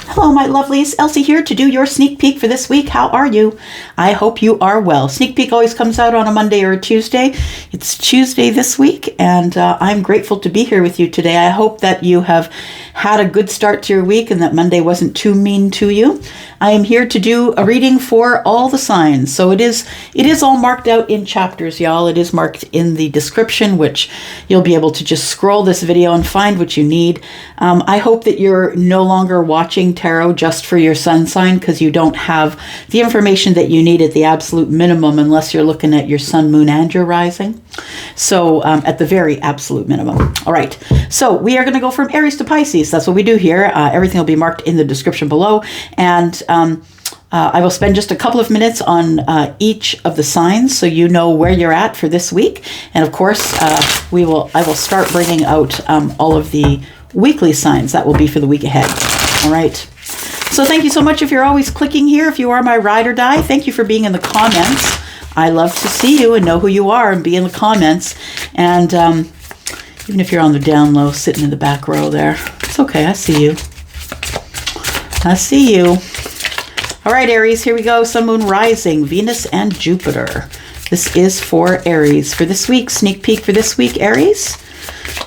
Hello, my lovelies. Elsie here to do your sneak peek for this week. How are you? I hope you are well. Sneak peek always comes out on a Monday or a Tuesday. It's Tuesday this week, and I'm grateful to be here with you today. I hope that you have had a good start to your week and that Monday wasn't too mean to you. I am here to do a reading for all the signs. So it is all marked out in chapters, y'all. It is marked in the description, which you'll be able to just scroll this video and find what you need. I hope that you're no longer watching tarot just for your sun sign, because you don't have the information that you need at the absolute minimum unless you're looking at your sun, moon, and your rising. So at the very absolute minimum. All right. So we are going to go from Aries to Pisces. That's what we do here. Everything will be marked in the description below. And I will spend just a couple of minutes on each of the signs so you know where you're at for this week. And of course, I will start bringing out all of the weekly signs. That will be for the week ahead. All right. So thank you so much if you're always clicking here. If you are my ride or die, thank you for being in the comments. I love to see you and know who you are and be in the comments. And even if you're on the down low, sitting in the back row there, it's okay. I see you. I see you. All right, Aries, here we go. Sun, moon, rising, Venus, and Jupiter. This is for Aries. For this week, sneak peek for this week, Aries.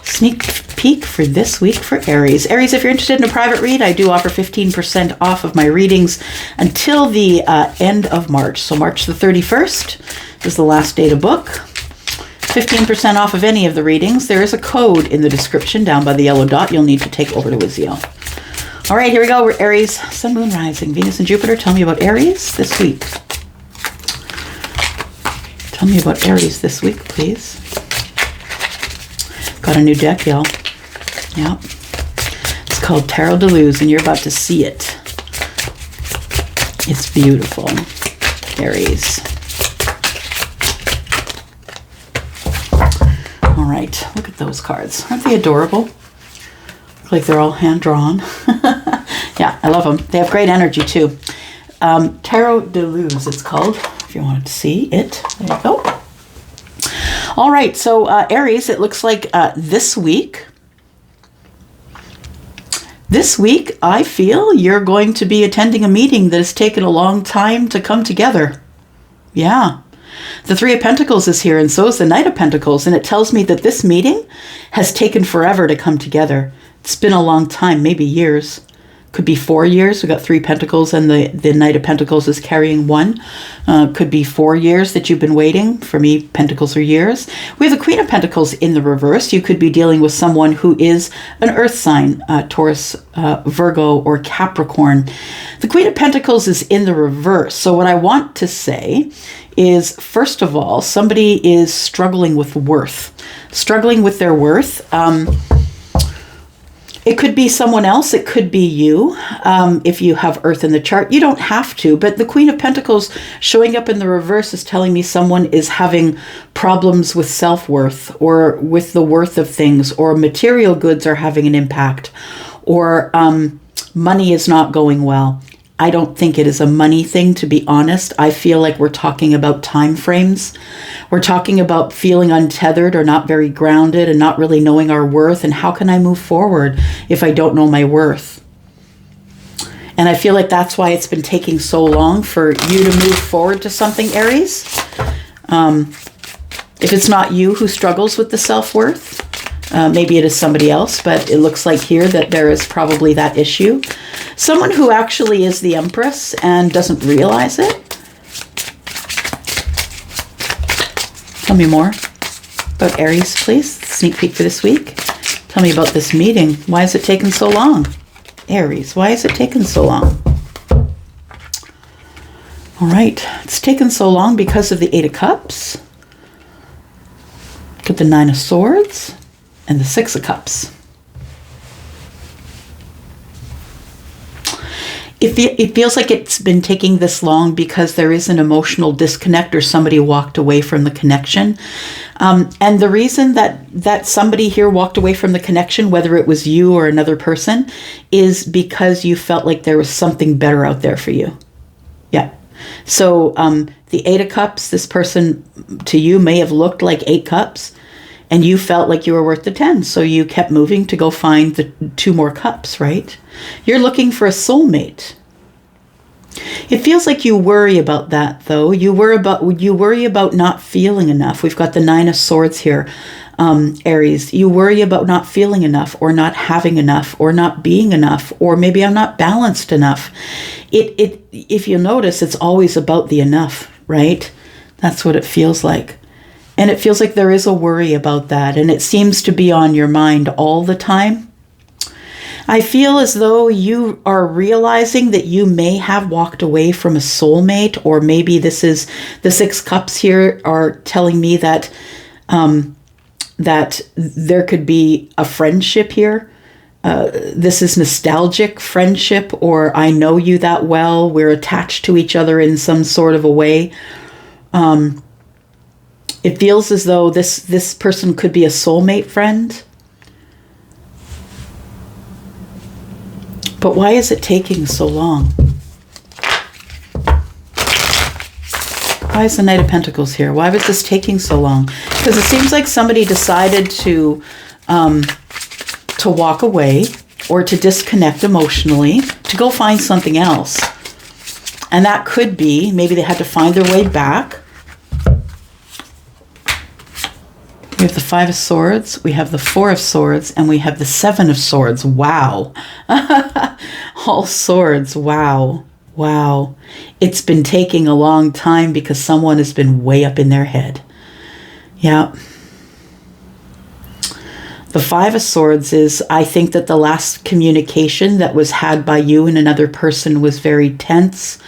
Sneak peek for this week for Aries. Aries, if you're interested in a private read, I do offer 15% off of my readings until the end of March. So March the 31st is the last day to book. 15% off of any of the readings. There is a code in the description down by the yellow dot you'll need to take over to Wizio. All right, here we go. We're Aries, Sun, Moon, Rising, Venus, and Jupiter. Tell me about Aries this week. Tell me about Aries this week, please. Got a new deck, y'all. Yeah. It's called Tarot de Luz, and you're about to see it. It's beautiful. Aries. All right, look at those cards. Aren't they adorable? Look like they're all hand-drawn. Yeah, I love them. They have great energy, too. Tarot de Luz, it's called, if you wanted to see it. There you go. All right, so Aries, it looks like this week, I feel you're going to be attending a meeting that has taken a long time to come together. Yeah. The Three of Pentacles is here, and so is the Knight of Pentacles, and it tells me that this meeting has taken forever to come together. It's been a long time, maybe years. Could be 4 years. We've got Three Pentacles, and the Knight of Pentacles is carrying one. Could be 4 years that you've been waiting. For me, Pentacles are years. We have the Queen of Pentacles in the reverse. You could be dealing with someone who is an earth sign, Taurus, Virgo, or Capricorn. The Queen of Pentacles is in the reverse. So what I want to say is, first of all, somebody is struggling with worth. Struggling with their worth. It could be someone else. It could be you. If you have Earth in the chart, you don't have to. But the Queen of Pentacles showing up in the reverse is telling me someone is having problems with self-worth, or with the worth of things, or material goods are having an impact, or money is not going well. I don't think it is a money thing, to be honest. I feel like we're talking about time frames. We're talking about feeling untethered or not very grounded and not really knowing our worth. And how can I move forward if I don't know my worth? And I feel like that's why it's been taking so long for you to move forward to something, Aries. If it's not you who struggles with the self-worth, maybe it is somebody else, but it looks like here that there is probably that issue. Someone who actually is the Empress and doesn't realize it. Tell me more about Aries, please. Sneak peek for this week. Tell me about this meeting. Why is it taking so long? Aries, why is it taking so long? All right, it's taken so long because of the Eight of Cups. Get the Nine of Swords and the Six of Cups. It feels like it's been taking this long because there is an emotional disconnect, or somebody walked away from the connection. And the reason that somebody here walked away from the connection, whether it was you or another person, is because you felt like there was something better out there for you. Yeah. So the Eight of Cups, this person to you may have looked like 8 cups. And you felt like you were worth the 10. So you kept moving to go find the 2 more cups, right? You're looking for a soulmate. It feels like you worry about that, though. You worry about not feeling enough. We've got the 9 of Swords here, Aries. You worry about not feeling enough, or not having enough, or not being enough, or maybe I'm not balanced enough. If you notice, it's always about the enough, right? That's what it feels like. And it feels like there is a worry about that, and it seems to be on your mind all the time. I feel as though you are realizing that you may have walked away from a soulmate, or maybe this is the 6 cups here are telling me that that there could be a friendship here. This is nostalgic friendship, or I know you that well. We're attached to each other in some sort of a way. It feels as though this person could be a soulmate friend. But why is it taking so long? Why is the Knight of Pentacles here? Why was this taking so long? Because it seems like somebody decided to walk away, or to disconnect emotionally, to go find something else. And that could be, maybe they had to find their way back. We have the 5 of Swords, we have the 4 of Swords, and we have the 7 of Swords. Wow. All swords. Wow. Wow. It's been taking a long time because someone has been way up in their head. Yeah. The 5 of Swords is, I think that the last communication that was had by you and another person was very tense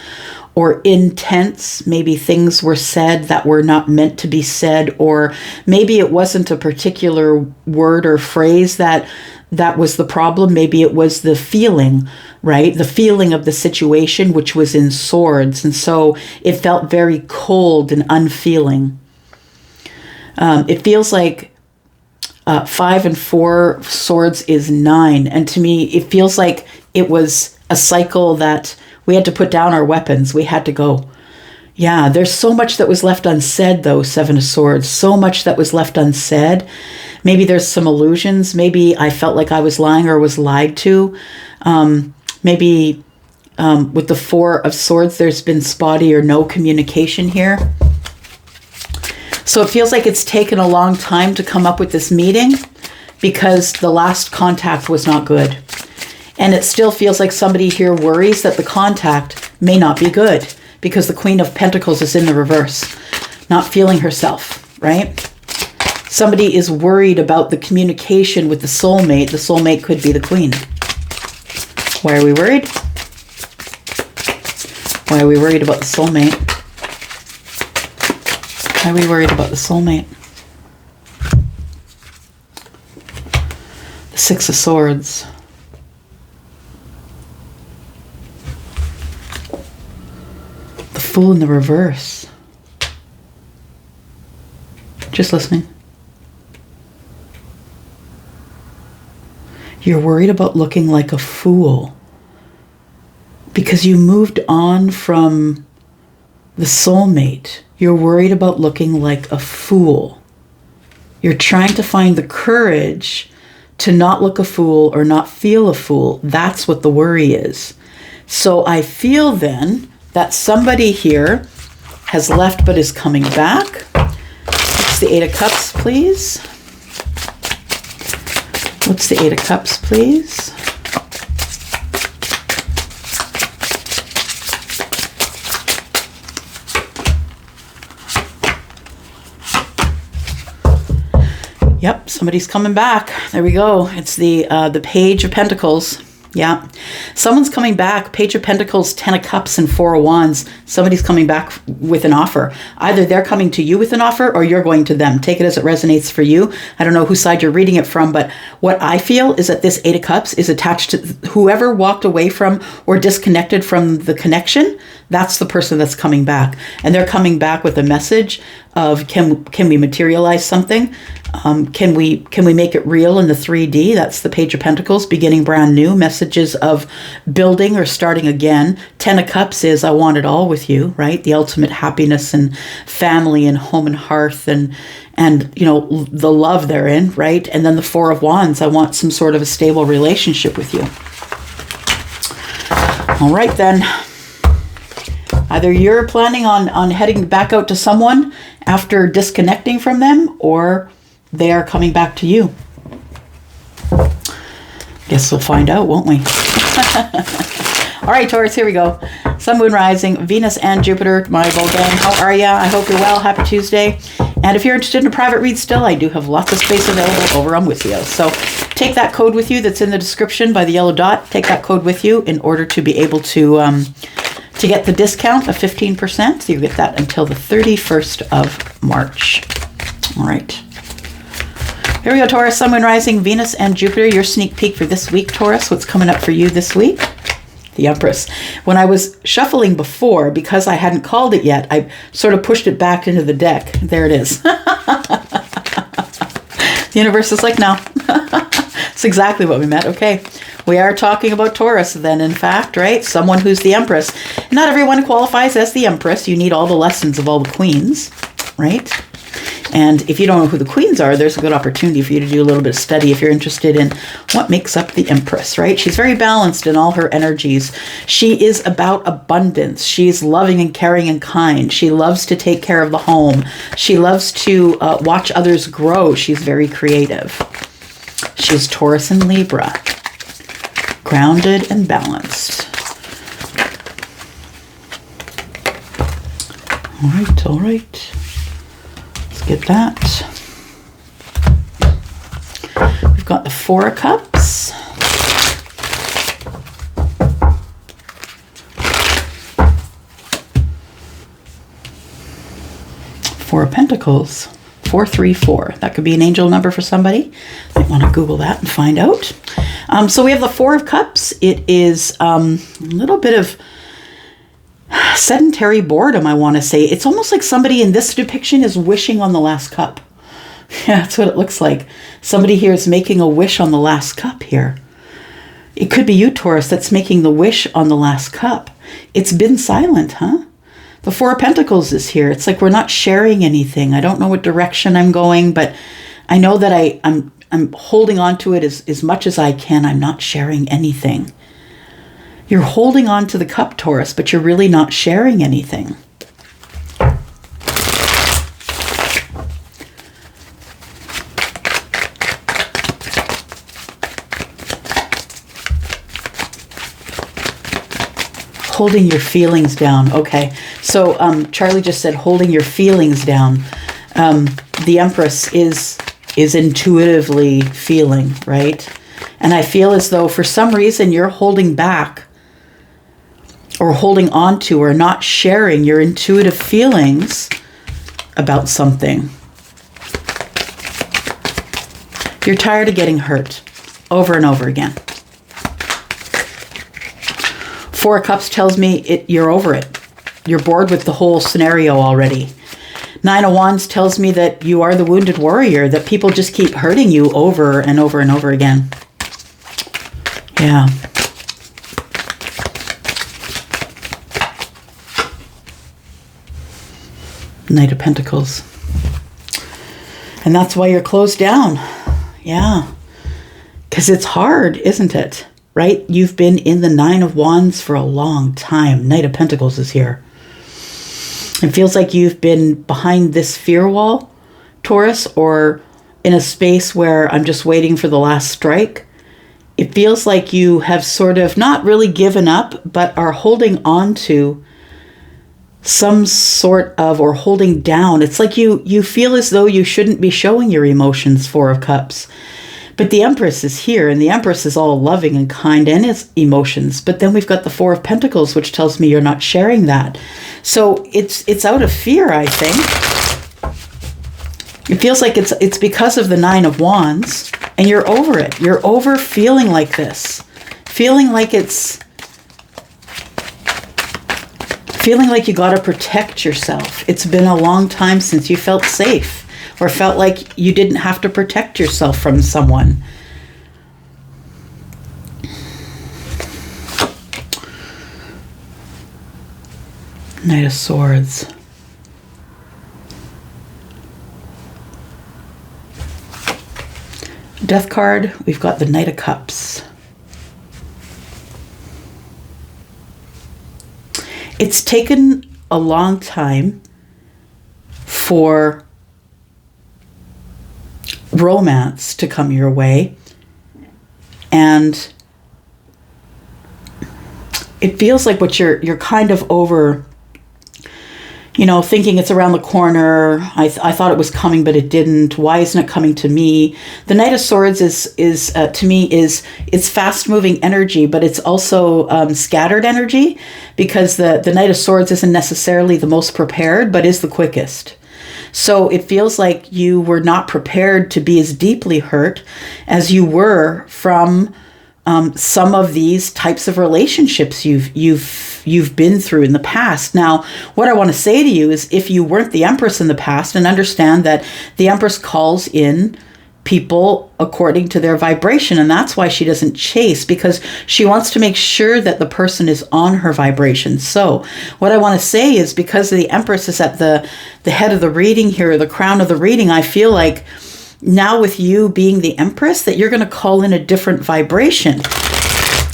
or intense. Maybe things were said that were not meant to be said, or maybe it wasn't a particular word or phrase that was the problem. Maybe it was the feeling, right? The feeling of the situation, which was in Swords. And so it felt very cold and unfeeling. It feels like 5 and 4 Swords is 9. And to me, it feels like it was a cycle that we had to put down our weapons. We had to go. Yeah, there's so much that was left unsaid, though, 7 of Swords. So much that was left unsaid. Maybe there's some illusions. Maybe I felt like I was lying or was lied to. Maybe with the 4 of Swords, there's been spotty or no communication here. So it feels like it's taken a long time to come up with this meeting because the last contact was not good. And it still feels like somebody here worries that the contact may not be good because the Queen of Pentacles is in the reverse, not feeling herself, right? Somebody is worried about the communication with the soulmate. The soulmate could be the Queen. Why are we worried? Why are we worried about the soulmate? Why are we worried about the soulmate? The 6 of Swords. The Fool in the reverse. Just listening. You're worried about looking like a fool because you moved on from the soulmate. You're worried about looking like a fool. You're trying to find the courage to not look a fool or not feel a fool. That's what the worry is. So I feel then that somebody here has left but is coming back. What's the 8 of Cups, please? What's the 8 of Cups, please? Yep, somebody's coming back. There we go. It's the Page of Pentacles. Yeah. Someone's coming back. Page of Pentacles, 10 of Cups, and 4 of Wands. Somebody's coming back with an offer. Either they're coming to you with an offer or you're going to them. Take it as it resonates for you. I don't know whose side you're reading it from, but what I feel is that this 8 of Cups is attached to whoever walked away from or disconnected from the connection. That's the person that's coming back. And they're coming back with a message of can we materialize something? Can we make it real in the 3D? That's the Page of Pentacles, beginning brand new, messages of building or starting again. 10 of Cups is I want it all with you, right? The ultimate happiness and family and home and hearth and you know, the love therein, right? And then the 4 of Wands, I want some sort of a stable relationship with you. All right, then. Either you're planning on heading back out to someone after disconnecting from them, or they are coming back to you. Guess we'll find out, won't we? All right, Taurus, here we go. Sun, Moon, Rising, Venus, and Jupiter, my Vol gang. How are ya? I hope you're well. Happy Tuesday. And if you're interested in a private read still, I do have lots of space available over on Withio. So take that code with you that's in the description by the yellow dot. Take that code with you in order to be able to get the discount of 15%. So you get that until the 31st of March. All right. Here we go, Taurus, Sun, Moon, Rising, Venus, and Jupiter. Your sneak peek for this week, Taurus. What's coming up for you this week? The Empress. When I was shuffling before, because I hadn't called it yet, I sort of pushed it back into the deck. There it is. The universe is like, no. It's exactly what we meant. Okay. We are talking about Taurus then, in fact, right? Someone who's the Empress. Not everyone qualifies as the Empress. You need all the lessons of all the queens, right? And if you don't know who the queens are, there's a good opportunity for you to do a little bit of study if you're interested in what makes up the Empress, right? She's very balanced in all her energies. She is about abundance. She's loving and caring and kind. She loves to take care of the home. She loves to watch others grow. She's very creative. She's Taurus and Libra, grounded and balanced. All right, all right. Get that. We've got the 4 of Cups. 4 of Pentacles. 434. That could be an angel number for somebody. Might want to Google that and find out. So we have the 4 of Cups. It is a little bit of sedentary boredom, I want to say. It's almost like somebody in this depiction is wishing on the last cup. Yeah, that's what it looks like. Somebody here is making a wish on the last cup here. It could be you, Taurus, that's making the wish on the last cup. It's been silent, huh? The 4 of Pentacles is here. It's like we're not sharing anything. I don't know what direction I'm going, but I know that I'm holding on to it as much as I can. I'm not sharing anything. You're holding on to the cup, Taurus, but you're really not sharing anything. Holding your feelings down. Okay. So Charlie just said holding your feelings down. The Empress is intuitively feeling, right? And I feel as though for some reason you're holding back or holding on to or not sharing your intuitive feelings about something. You're tired of getting hurt over and over again. 4 of Cups tells me you're over it. You're bored with the whole scenario already. 9 of Wands tells me that you are the wounded warrior, that people just keep hurting you over and over and over again. Yeah. Knight of Pentacles. And that's why you're closed down. Yeah. Because it's hard, isn't it? Right? You've been in the 9 of Wands for a long time. Knight of Pentacles is here. It feels like you've been behind this fear wall, Taurus, or in a space where I'm just waiting for the last strike. It feels like you have sort of not really given up, but are holding on to some sort of, or holding down. It's like you feel as though you shouldn't be showing your emotions, 4 of Cups. But the Empress is here, and the Empress is all loving and kind and its emotions. But then we've got the 4 of Pentacles, which tells me you're not sharing that. So it's out of fear, I think. It feels like it's because of the 9 of Wands, and you're over it. You're over feeling like this. Feeling like it's Feeling like you got to protect yourself. It's been a long time since you felt safe or felt like you didn't have to protect yourself from someone. Knight of Swords. Death card, we've got the Knight of Cups. It's taken a long time for romance to come your way, and it feels like what you're kind of over, you know, thinking it's around the corner. I thought it was coming, but it didn't. Why isn't it coming to me? The Knight of Swords is to me it's fast moving energy, but it's also scattered energy, because the Knight of Swords isn't necessarily the most prepared, but is the quickest. So it feels like you were not prepared to be as deeply hurt as you were from some of these types of relationships you've been through in the past. Now, what I want to say to you is, if you weren't the Empress in the past, and understand that the Empress calls in people according to their vibration, and that's why she doesn't chase, because she wants to make sure that the person is on her vibration. So what I want to say is, because the Empress is at the head of the reading here, the crown of the reading, I feel like now with you being the Empress, that you're going to call in a different vibration,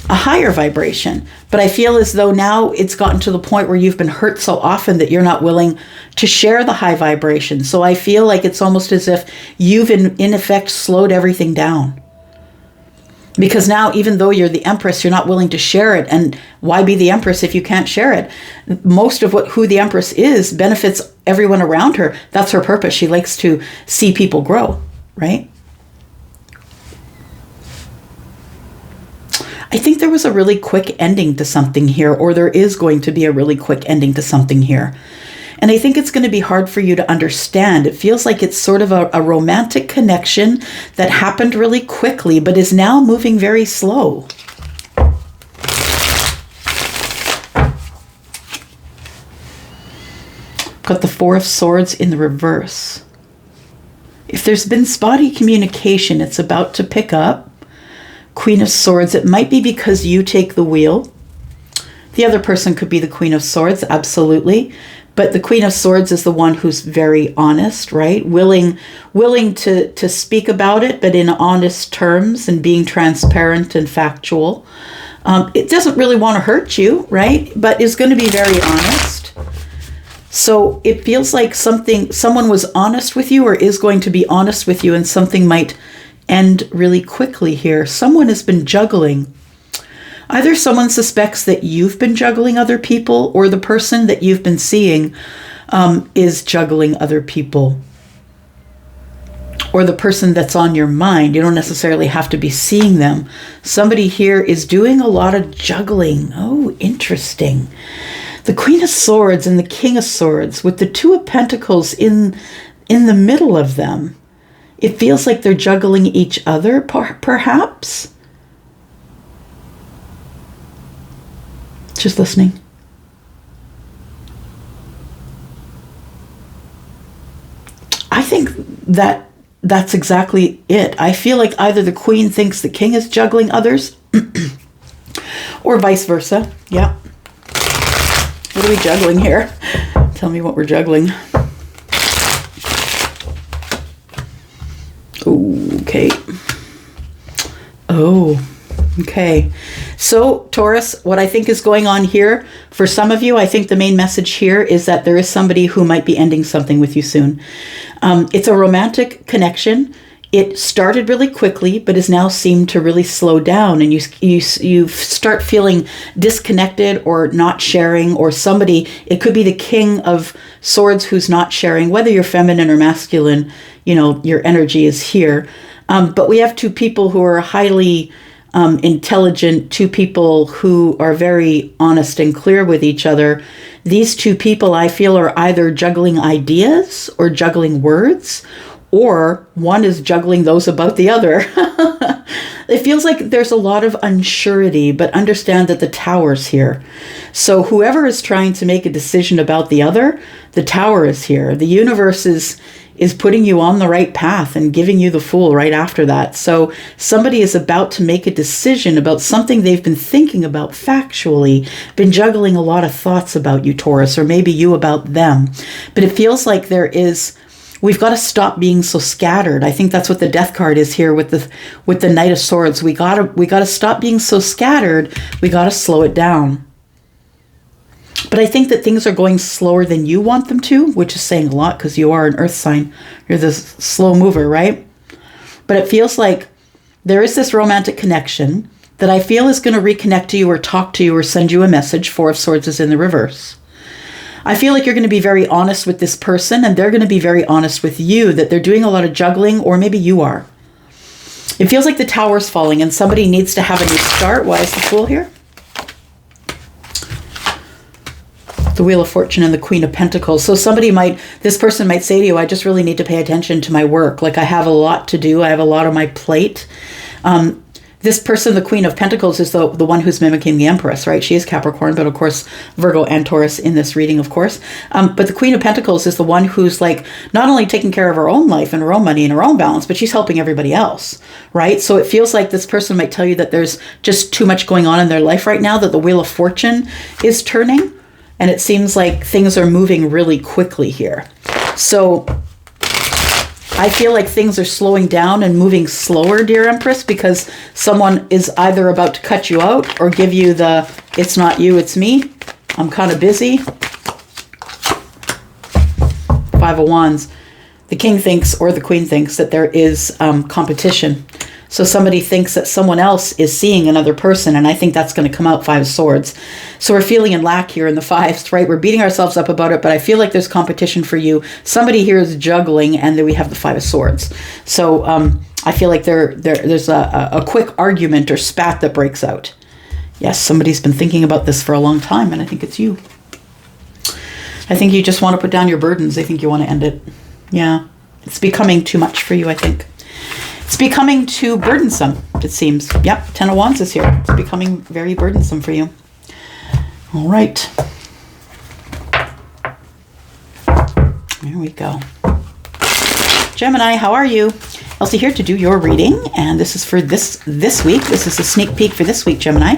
a higher vibration. But I feel as though now it's gotten to the point where you've been hurt so often that you're not willing to share the high vibration. So I feel like it's almost as if you've in effect slowed everything down. Because now, even though you're the Empress, you're not willing to share it. And why be the Empress if you can't share it? Most of who the Empress is benefits everyone around her. That's her purpose. She likes to see people grow, right? I think there was a really quick ending to something here, or there is going to be a really quick ending to something here. And I think it's going to be hard for you to understand. It feels like it's sort of a romantic connection that happened really quickly, but is now moving very slow. Got the Four of Swords in the reverse. If there's been spotty communication, it's about to pick up. Queen of Swords, it might be because you take the wheel. The other person could be the Queen of Swords, absolutely. But the Queen of Swords is the one who's very honest, right? Willing to speak about it, but in honest terms, and being transparent and factual. It doesn't really want to hurt you, right? But is going to be very honest. So it feels like someone was honest with you, or is going to be honest with you, and something might end really quickly here. Someone has been juggling. Either someone suspects that you've been juggling other people, or the person that you've been seeing is juggling other people. Or the person that's on your mind. You don't necessarily have to be seeing them. Somebody here is doing a lot of juggling. Oh, interesting. The Queen of Swords and the King of Swords with the Two of Pentacles in the middle of them. It feels like they're juggling each other, perhaps. Just listening. I think that's exactly it. I feel like either the Queen thinks the King is juggling others, or vice versa. Yeah. What are we juggling here? Tell me what we're juggling. Okay. Oh, okay. So, Taurus, what I think is going on here, for some of you, I think the main message here is that there is somebody who might be ending something with you soon. It's a romantic connection. It started really quickly, but has now seemed to really slow down, and you start feeling disconnected or not sharing, or somebody, it could be the King of Swords who's not sharing, whether you're feminine or masculine, you know, your energy is here. But we have two people who are highly intelligent, two people who are very honest and clear with each other. These two people, I feel, are either juggling ideas or juggling words, or one is juggling those about the other. It feels like there's a lot of unsurety, but understand that the Tower's here. So whoever is trying to make a decision about the other, the Tower is here. The universe is putting you on the right path and giving you the Fool right after that. So somebody is about to make a decision about something they've been thinking about factually, been juggling a lot of thoughts about you, Taurus, or maybe you about them. But it feels like we've got to stop being so scattered. I think that's what the Death card is here with the Knight of Swords. We gotta stop being so scattered. We gotta slow it down. But I think that things are going slower than you want them to, which is saying a lot because you are an earth sign. You're this slow mover, right? But it feels like there is this romantic connection that I feel is going to reconnect to you or talk to you or send you a message. Four of Swords is in the reverse. I feel like you're going to be very honest with this person and they're going to be very honest with you, that they're doing a lot of juggling, or maybe you are. It feels like the Tower's falling and somebody needs to have a new start. Why is the Fool here? The Wheel of Fortune and the Queen of Pentacles. So this person might say to you, I just really need to pay attention to my work. Like I have a lot to do. I have a lot on my plate. This person, the Queen of Pentacles, is the one who's mimicking the Empress, right? She is Capricorn, but of course, Virgo and Taurus in this reading, of course. But the Queen of Pentacles is the one who's like not only taking care of her own life and her own money and her own balance, but she's helping everybody else, right? So it feels like this person might tell you that there's just too much going on in their life right now, that the Wheel of Fortune is turning. And it seems like things are moving really quickly here. So I feel like things are slowing down and moving slower, dear Empress, because someone is either about to cut you out or give you the, it's not you, it's me. I'm kind of busy. Five of Wands. The King thinks, or the Queen thinks, that there is competition. So somebody thinks that someone else is seeing another person, and I think that's going to come out Five of Swords. So we're feeling in lack here in the fives, right? We're beating ourselves up about it, but I feel like there's competition for you. Somebody here is juggling, and then we have the Five of Swords. So I feel like there's a quick argument or spat that breaks out. Yes, somebody's been thinking about this for a long time, and I think it's you. I think you just want to put down your burdens. I think you want to end it. Yeah, it's becoming too much for you, I think. It's becoming too burdensome, it seems. Yep, Ten of Wands is here. It's becoming very burdensome for you. All right. There we go. Gemini, how are you? Elsie here to do your reading, and this is for this week. This is a sneak peek for this week, Gemini.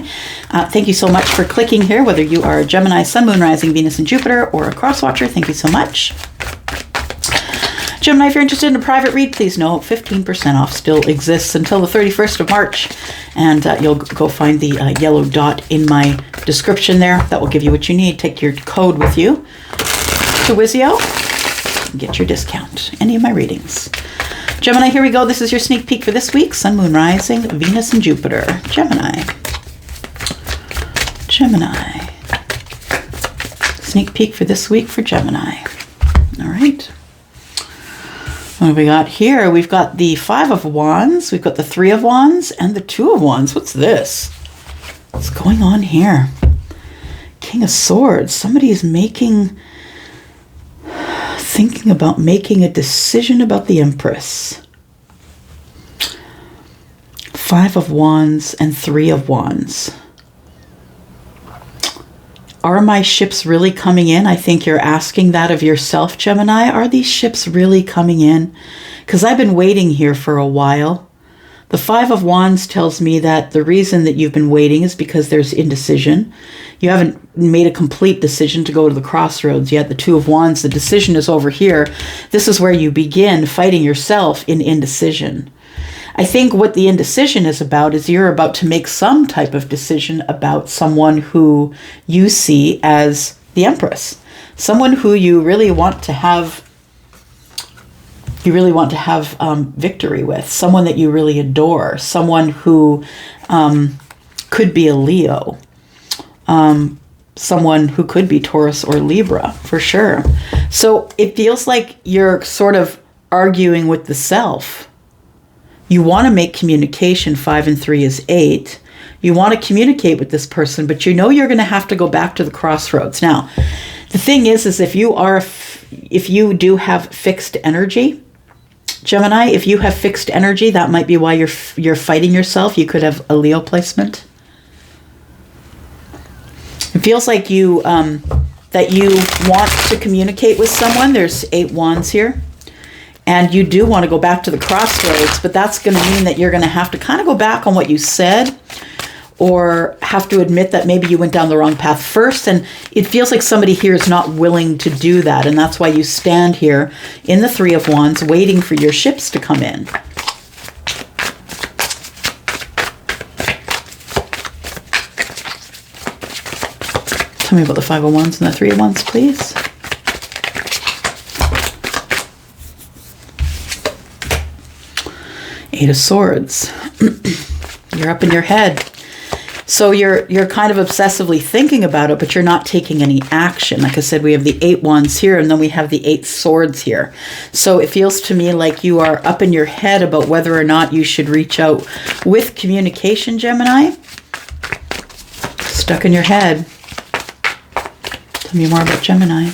Thank you so much for clicking here, whether you are a Gemini, Sun, Moon, Rising, Venus, and Jupiter, or a cross watcher. Thank you so much. Gemini, if you're interested in a private read, please know 15% off still exists until the 31st of March. And you'll go find the yellow dot in my description there. That will give you what you need. Take your code with you to Wizio and get your discount. Any of my readings. Gemini, here we go. This is your sneak peek for this week. Sun, Moon, Rising, Venus, and Jupiter. Gemini. Gemini. Sneak peek for this week for Gemini. All right. What have we got here? We've got the Five of Wands, we've got the Three of Wands, and the Two of Wands. What's this? What's going on here? King of Swords. Somebody is thinking about making a decision about the Empress. Five of Wands and Three of Wands. Are my ships really coming in? I think you're asking that of yourself, Gemini. Are these ships really coming in? Because I've been waiting here for a while. The Five of Wands tells me that the reason that you've been waiting is because there's indecision. You haven't made a complete decision to go to the crossroads yet. The Two of Wands, the decision is over here. This is where you begin fighting yourself in indecision. I think what the indecision is about is you're about to make some type of decision about someone who you see as the Empress, someone who you really want to have victory with, someone that you really adore, someone who could be a Leo, someone who could be Taurus or Libra, for sure. So it feels like you're sort of arguing with the self. You want to make communication. 5 and 3 is 8. You want to communicate with this person, but you know you're going to have to go back to the crossroads. Now, the thing is if you do have fixed energy, Gemini, if you have fixed energy, that might be why you're fighting yourself. You could have a Leo placement. It feels like you that you want to communicate with someone. There's 8 wands here. And you do want to go back to the crossroads, but that's going to mean that you're going to have to kind of go back on what you said, or have to admit that maybe you went down the wrong path first. And it feels like somebody here is not willing to do that. And that's why you stand here in the 3 of Wands waiting for your ships to come in. Tell me about the 5 of Wands and the 3 of Wands, please. Eight of Swords. You're up in your head. So you're kind of obsessively thinking about it, but you're not taking any action. Like I said, we have the 8 wands here, and then we have the 8 swords here. So it feels to me like you are up in your head about whether or not you should reach out with communication, Gemini. Stuck in your head. Tell me more about Gemini.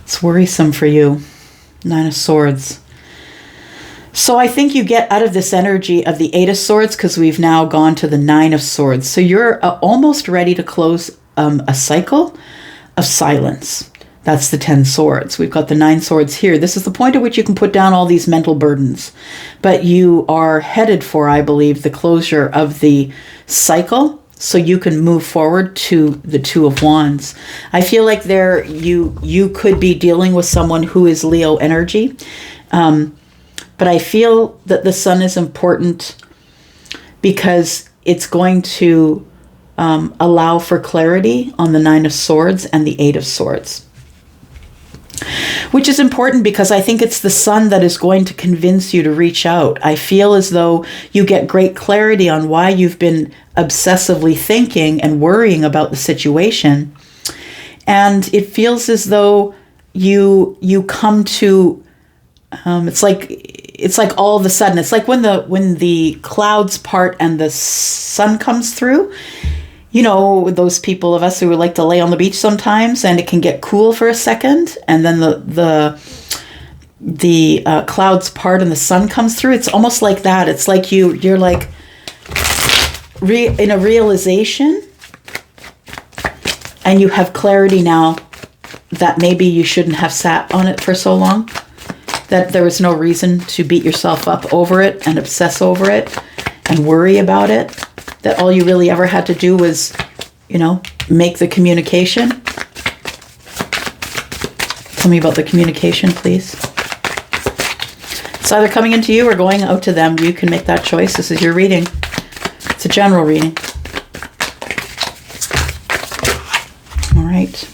It's worrisome for you. 9 of Swords. So I think you get out of this energy of the 8 of Swords because we've now gone to the 9 of Swords. So you're almost ready to close a cycle of silence. That's the 10 swords. We've got the 9 swords here. This is the point at which you can put down all these mental burdens. But you are headed for, I believe, the closure of the cycle so you can move forward to the 2 of Wands. I feel like there you could be dealing with someone who is Leo energy. But I feel that the sun is important because it's going to allow for clarity on the 9 of Swords and the 8 of Swords. Which is important because I think it's the sun that is going to convince you to reach out. I feel as though you get great clarity on why you've been obsessively thinking and worrying about the situation. And it feels as though you come to it's like all of a sudden, it's like when the clouds part and the sun comes through. You know, those people of us who like to lay on the beach sometimes, and it can get cool for a second, and then the clouds part and the sun comes through. It's almost like that. It's like you're like in a realization, and you have clarity now that maybe you shouldn't have sat on it for so long. That there was no reason to beat yourself up over it and obsess over it and worry about it. That all you really ever had to do was, make the communication. Tell me about the communication, please. It's either coming into you or going out to them. You can make that choice. This is your reading. It's a general reading. All right.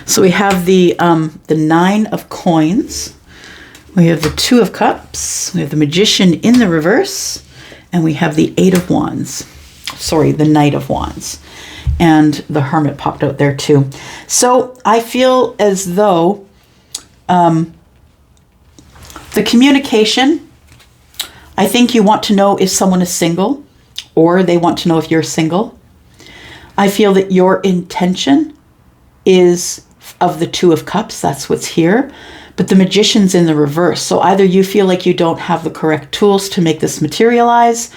So we have the 9 of coins. We have the 2 of cups. We have the Magician in the reverse. And we have the 8 of wands. Sorry, the Knight of wands. And the Hermit popped out there too. So I feel as though the communication, I think you want to know if someone is single, or they want to know if you're single. I feel that your intention is of the 2 of cups. That's what's here. But the Magician's in the reverse. So either you feel like you don't have the correct tools to make this materialize,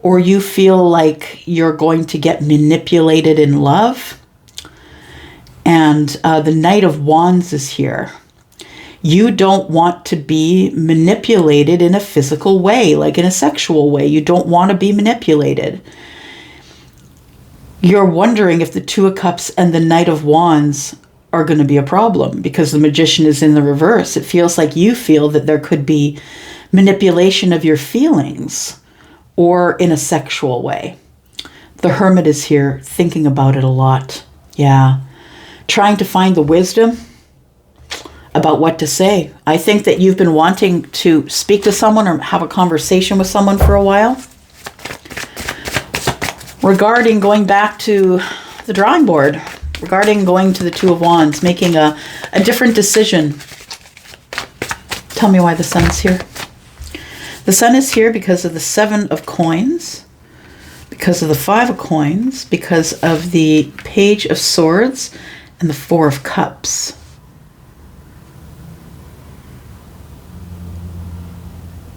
or you feel like you're going to get manipulated in love. And the Knight of Wands is here. You don't want to be manipulated in a physical way, like in a sexual way. You don't want to be manipulated. You're wondering if the 2 of Cups and the Knight of Wands are going to be a problem because the Magician is in the reverse. It feels like you feel that there could be manipulation of your feelings or in a sexual way. The Hermit is here thinking about it a lot. Yeah. Trying to find the wisdom about what to say. I think that you've been wanting to speak to someone or have a conversation with someone for a while regarding going back to the drawing board, regarding going to the 2 of Wands, making a different decision. Tell me why the Sun's here. The Sun is here because of the 7 of coins, because of the 5 of coins, because of the Page of Swords and the 4 of Cups.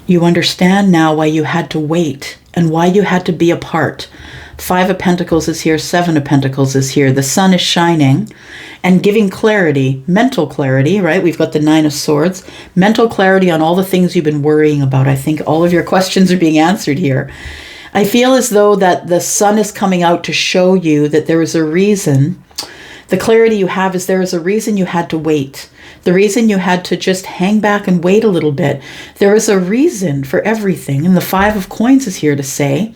You understand now why you had to wait and why you had to be apart. 5 of Pentacles is here, 7 of Pentacles is here. The sun is shining and giving clarity, mental clarity, right? We've got the 9 of Swords, mental clarity on all the things you've been worrying about. I think all of your questions are being answered here. I feel as though that the sun is coming out to show you that there is a reason. The clarity you have is there is a reason you had to wait. The reason you had to just hang back and wait a little bit. There is a reason for everything. And the 5 of Coins is here to say,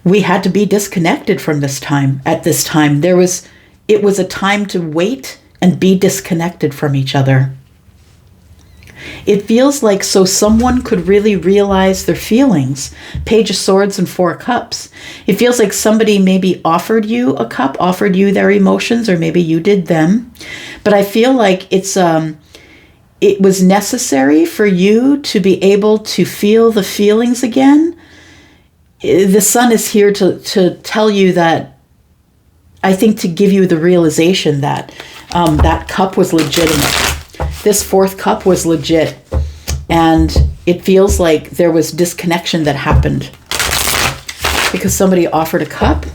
we had to be disconnected from this time. At this time, it was a time to wait and be disconnected from each other. It feels like so someone could really realize their feelings. Page of Swords and 4 of Cups. It feels like somebody maybe offered you a cup, offered you their emotions, or maybe you did them. But I feel like it was necessary for you to be able to feel the feelings again. The sun is here to tell you that, I think, to give you the realization that that cup was legitimate. This 4th cup was legit. And it feels like there was disconnection that happened because somebody offered a cup.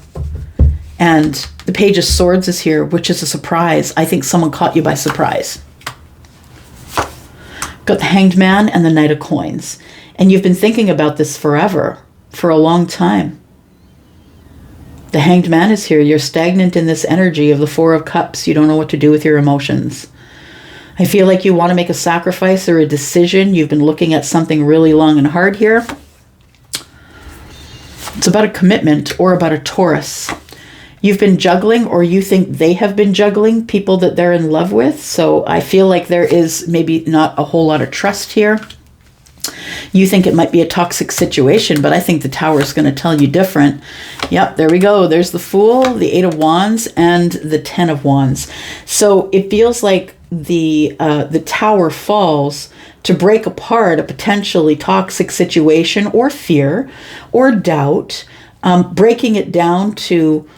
And the Page of Swords is here, which is a surprise. I think someone caught you by surprise. Got the Hanged Man and the Knight of Coins. And you've been thinking about this forever. For a long time. The Hanged Man is here. You're stagnant in this energy of the 4 of Cups. You don't know what to do with your emotions. I feel like you want to make a sacrifice or a decision. You've been looking at something really long and hard here. It's about a commitment or about a Taurus. You've been juggling, or you think they have been juggling people that they're in love with. So I feel like there is maybe not a whole lot of trust here. You think it might be a toxic situation, but I think the Tower is going to tell you different. Yep, there we go. There's the Fool, the 8 of Wands, and the 10 of Wands. So it feels like the Tower falls to break apart a potentially toxic situation or fear or doubt, breaking it down to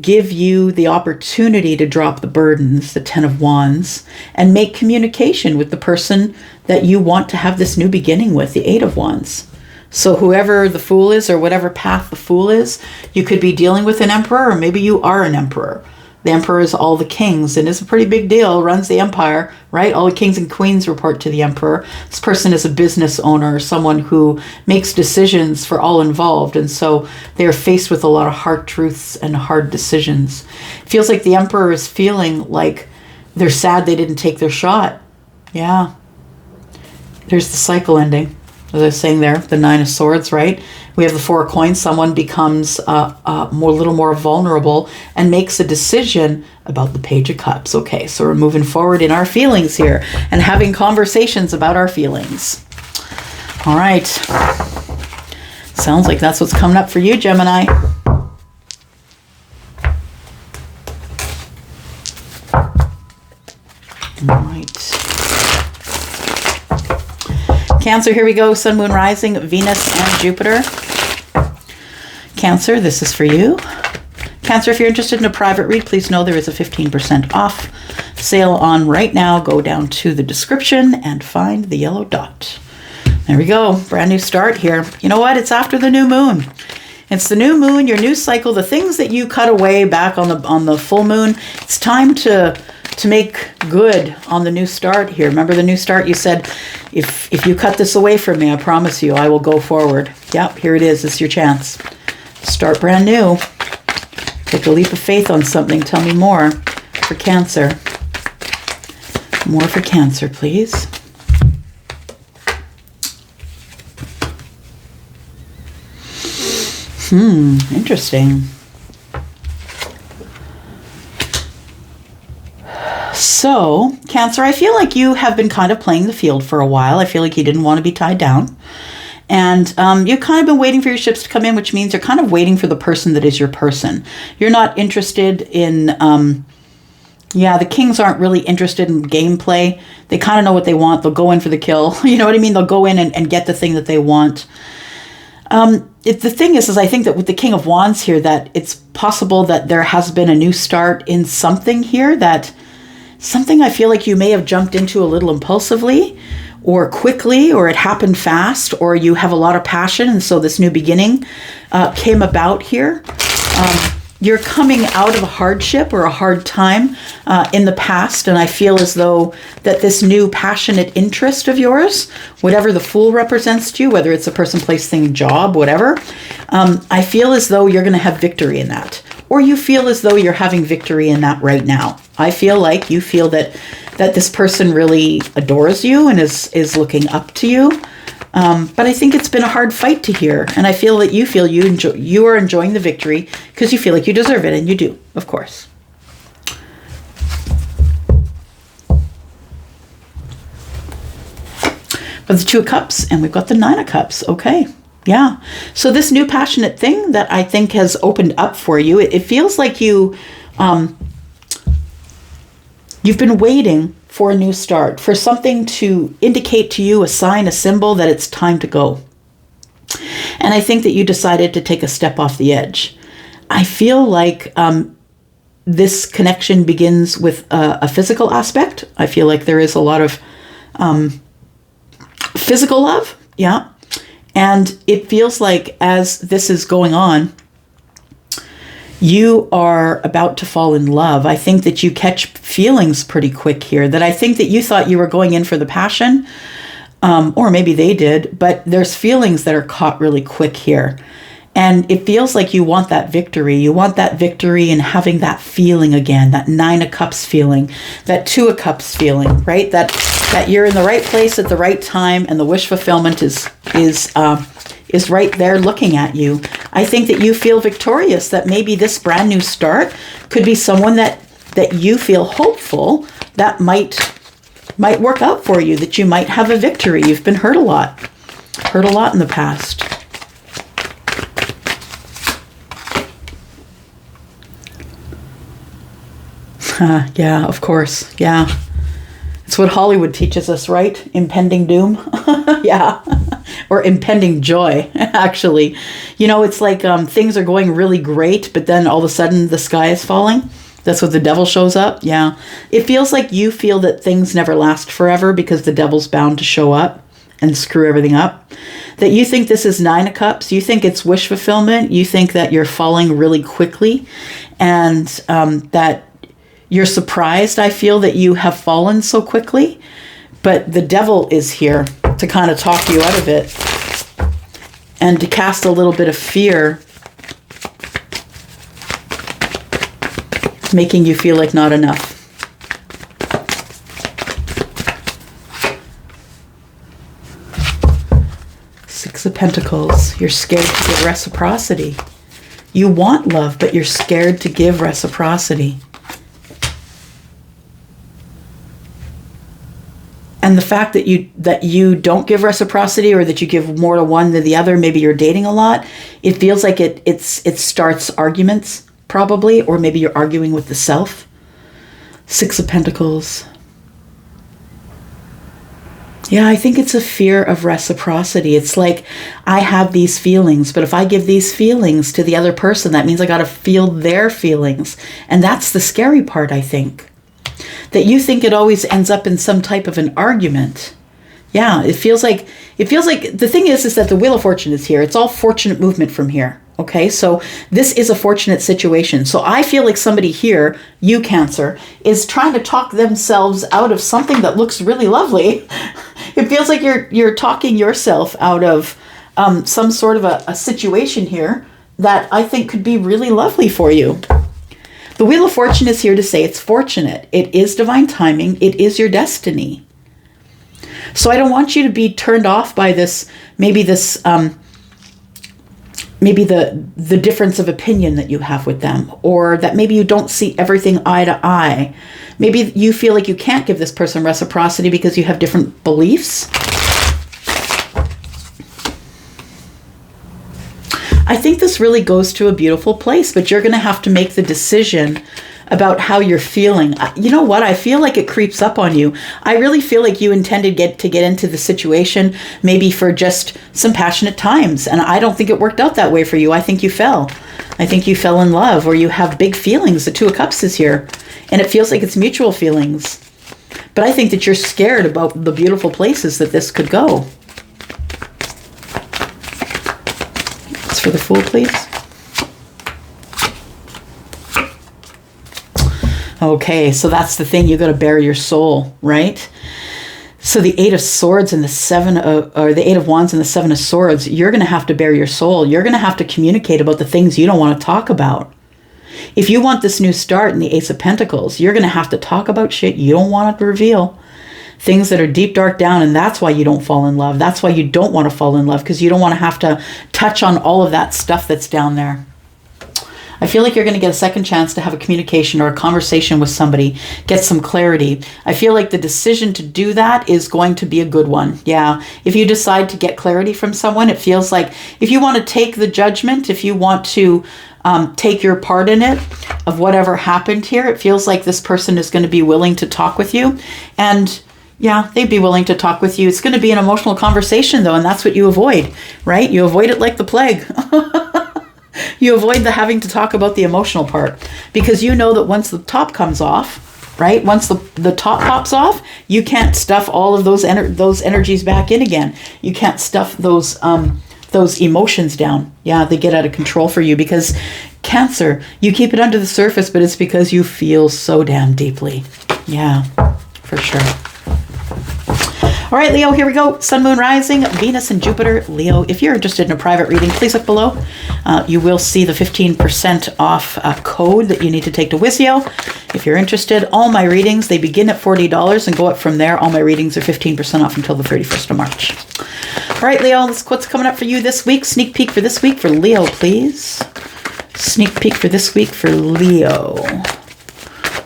give you the opportunity to drop the burdens, the 10 of Wands, and make communication with the person that you want to have this new beginning with, the 8 of Wands. So whoever the Fool is, or whatever path the Fool is, you could be dealing with an Emperor, or maybe you are an Emperor. The Emperor is all the kings, and it's a pretty big deal, runs the empire, right? All the kings and queens report to the Emperor. This person is a business owner, someone who makes decisions for all involved, and so they're faced with a lot of hard truths and hard decisions. It feels like the Emperor is feeling like they're sad they didn't take their shot. Yeah. There's the cycle ending. As I was saying there, the 9 of Swords, right? We have the 4 of Coins. Someone becomes a little more vulnerable and makes a decision about the Page of Cups. Okay, so we're moving forward in our feelings here and having conversations about our feelings. All right. Sounds like that's what's coming up for you, Gemini. All right. Cancer, here we go. Sun, Moon, Rising, Venus, and Jupiter. Cancer, this is for you. Cancer, if you're interested in a private read, please know there is a 15% off sale on right now. Go down to the description and find the yellow dot. There we go. Brand new start here. You know what? It's after the new moon. It's the new moon, your new cycle, the things that you cut away back on the full moon. It's time to make good on the new start here. Remember the new start? You said, if you cut this away from me, I promise you, I will go forward. Yep, here it is. It's your chance. Start brand new. Take a leap of faith on something. Tell me more for Cancer. More for Cancer, please. Interesting. So, Cancer, I feel like you have been kind of playing the field for a while. I feel like you didn't want to be tied down. And you've kind of been waiting for your ships to come in, which means you're kind of waiting for the person that is your person. You're not interested in, the kings aren't really interested in gameplay. They kind of know what they want. They'll go in for the kill. You know what I mean? They'll go in and get the thing that they want. The thing is I think that with the King of Wands here, that it's possible that there has been a new start in something here, that something I feel like you may have jumped into a little impulsively, or quickly, or it happened fast, or you have a lot of passion, and so this new beginning came about here. You're coming out of a hardship or a hard time in the past, and I feel as though that this new passionate interest of yours, whatever the Fool represents to you, whether it's a person, place, thing, job, whatever, I feel as though you're going to have victory in that. Or you feel as though you're having victory in that right now. I feel like you feel that this person really adores you and is looking up to you. But I think it's been a hard fight to hear, and I feel that you are enjoying the victory because you feel like you deserve it, and you do, of course. But the Two of Cups, and we've got the Nine of Cups. Okay, yeah. So this new passionate thing that I think has opened up for you, it feels like you've been waiting for a new start, for something to indicate to you, a sign, a symbol that it's time to go. And I think that you decided to take a step off the edge. I feel like this connection begins with a physical aspect. I feel like there is a lot of physical love, yeah. And it feels like as this is going on, you are about to fall in love. I think that you catch feelings pretty quick here, that I think that you thought you were going in for the passion, or maybe they did, but there's feelings that are caught really quick here. And it feels like you want that victory. You want that victory and having that feeling again, that Nine of Cups feeling, that Two of Cups feeling, right? That you're in the right place at the right time, and the wish fulfillment is right there looking at you. I think that you feel victorious, that maybe this brand new start could be someone that you feel hopeful that might work out for you, that you might have a victory. You've been hurt a lot in the past. Yeah, of course. Yeah. It's what Hollywood teaches us, right? Impending doom. Yeah. Or impending joy, actually. You know, it's like things are going really great, but then all of a sudden the sky is falling. That's what the devil shows up. Yeah. It feels like you feel that things never last forever because the devil's bound to show up and screw everything up. That you think this is Nine of Cups. You think it's wish fulfillment. You think that you're falling really quickly, and that you're surprised, I feel, that you have fallen so quickly. But the devil is here to kind of talk you out of it and to cast a little bit of fear, making you feel like not enough. Six of Pentacles. You're scared to give reciprocity. You want love, but you're scared to give reciprocity. And the fact that you don't give reciprocity, or that you give more to one than the other, maybe you're dating a lot, it feels like it starts arguments, probably, or maybe you're arguing with the self. Six of Pentacles. Yeah, I think it's a fear of reciprocity. It's like, I have these feelings, but if I give these feelings to the other person, that means I got to feel their feelings. And that's the scary part, I think. That you think it always ends up in some type of an argument. Yeah, it feels like the thing is that the Wheel of Fortune is here. It's all fortunate movement from here. Okay, so this is a fortunate situation. So I feel like somebody here, you Cancer, is trying to talk themselves out of something that looks really lovely. It feels like you're talking yourself out of some sort of a situation here that I think could be really lovely for you. The Wheel of Fortune is here to say it's fortunate. It is divine timing. It is your destiny. So I don't want you to be turned off by this, maybe the difference of opinion that you have with them, or that maybe you don't see everything eye to eye. Maybe you feel like you can't give this person reciprocity because you have different beliefs. I think this really goes to a beautiful place, but you're going to have to make the decision about how you're feeling. You know what? I feel like it creeps up on you. I really feel like you intended to get into the situation maybe for just some passionate times. And I don't think it worked out that way for you. I think you fell. I think you fell in love, or you have big feelings. The Two of Cups is here. And it feels like it's mutual feelings. But I think that you're scared about the beautiful places that this could go. It's for the Fool, please. Okay, so that's the thing. You got to bare your soul, right? So the Eight of Swords and the Eight of Wands and the Seven of Swords, you're going to have to bare your soul. You're going to have to communicate about the things you don't want to talk about. If you want this new start in the Ace of Pentacles, you're going to have to talk about shit you don't want to reveal. Things that are deep, dark down, and that's why you don't fall in love. That's why you don't want to fall in love, because you don't want to have to touch on all of that stuff that's down there. I feel like you're going to get a second chance to have a communication or a conversation with somebody, get some clarity. I feel like the decision to do that is going to be a good one. Yeah. If you decide to get clarity from someone, it feels like if you want to take the judgment, if you want to take your part in it of whatever happened here, it feels like this person is going to be willing to talk with you. And yeah, they'd be willing to talk with you. It's going to be an emotional conversation though, and that's what you avoid, right? You avoid it like the plague. You avoid the having to talk about the emotional part, because you know that once the top comes off, right? Once the top pops off, you can't stuff all of those energies back in again. You can't stuff those emotions down. Yeah, they get out of control for you, because Cancer, you keep it under the surface, but it's because you feel so damn deeply. Yeah, for sure. All right, Leo, here we go. Sun, Moon, Rising, Venus, and Jupiter. Leo, if you're interested in a private reading, please look below. You will see the 15% off code that you need to take to Wizio. If you're interested, all my readings, they begin at $40 and go up from there. All my readings are 15% off until the 31st of March. All right, Leo, let's what's coming up for you this week. Sneak peek for this week for Leo, please. Sneak peek for this week for Leo.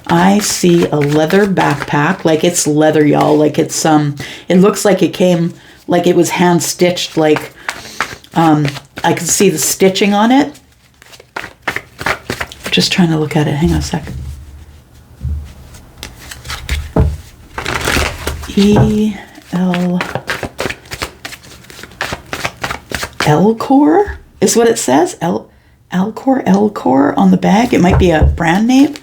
I see a leather backpack, like it's leather, y'all. Like it's it looks like it came, like it was hand stitched. Like I can see the stitching on it. Just trying to look at it. Hang on a sec. Elcor is what it says. Elcor on the bag. It might be a brand name.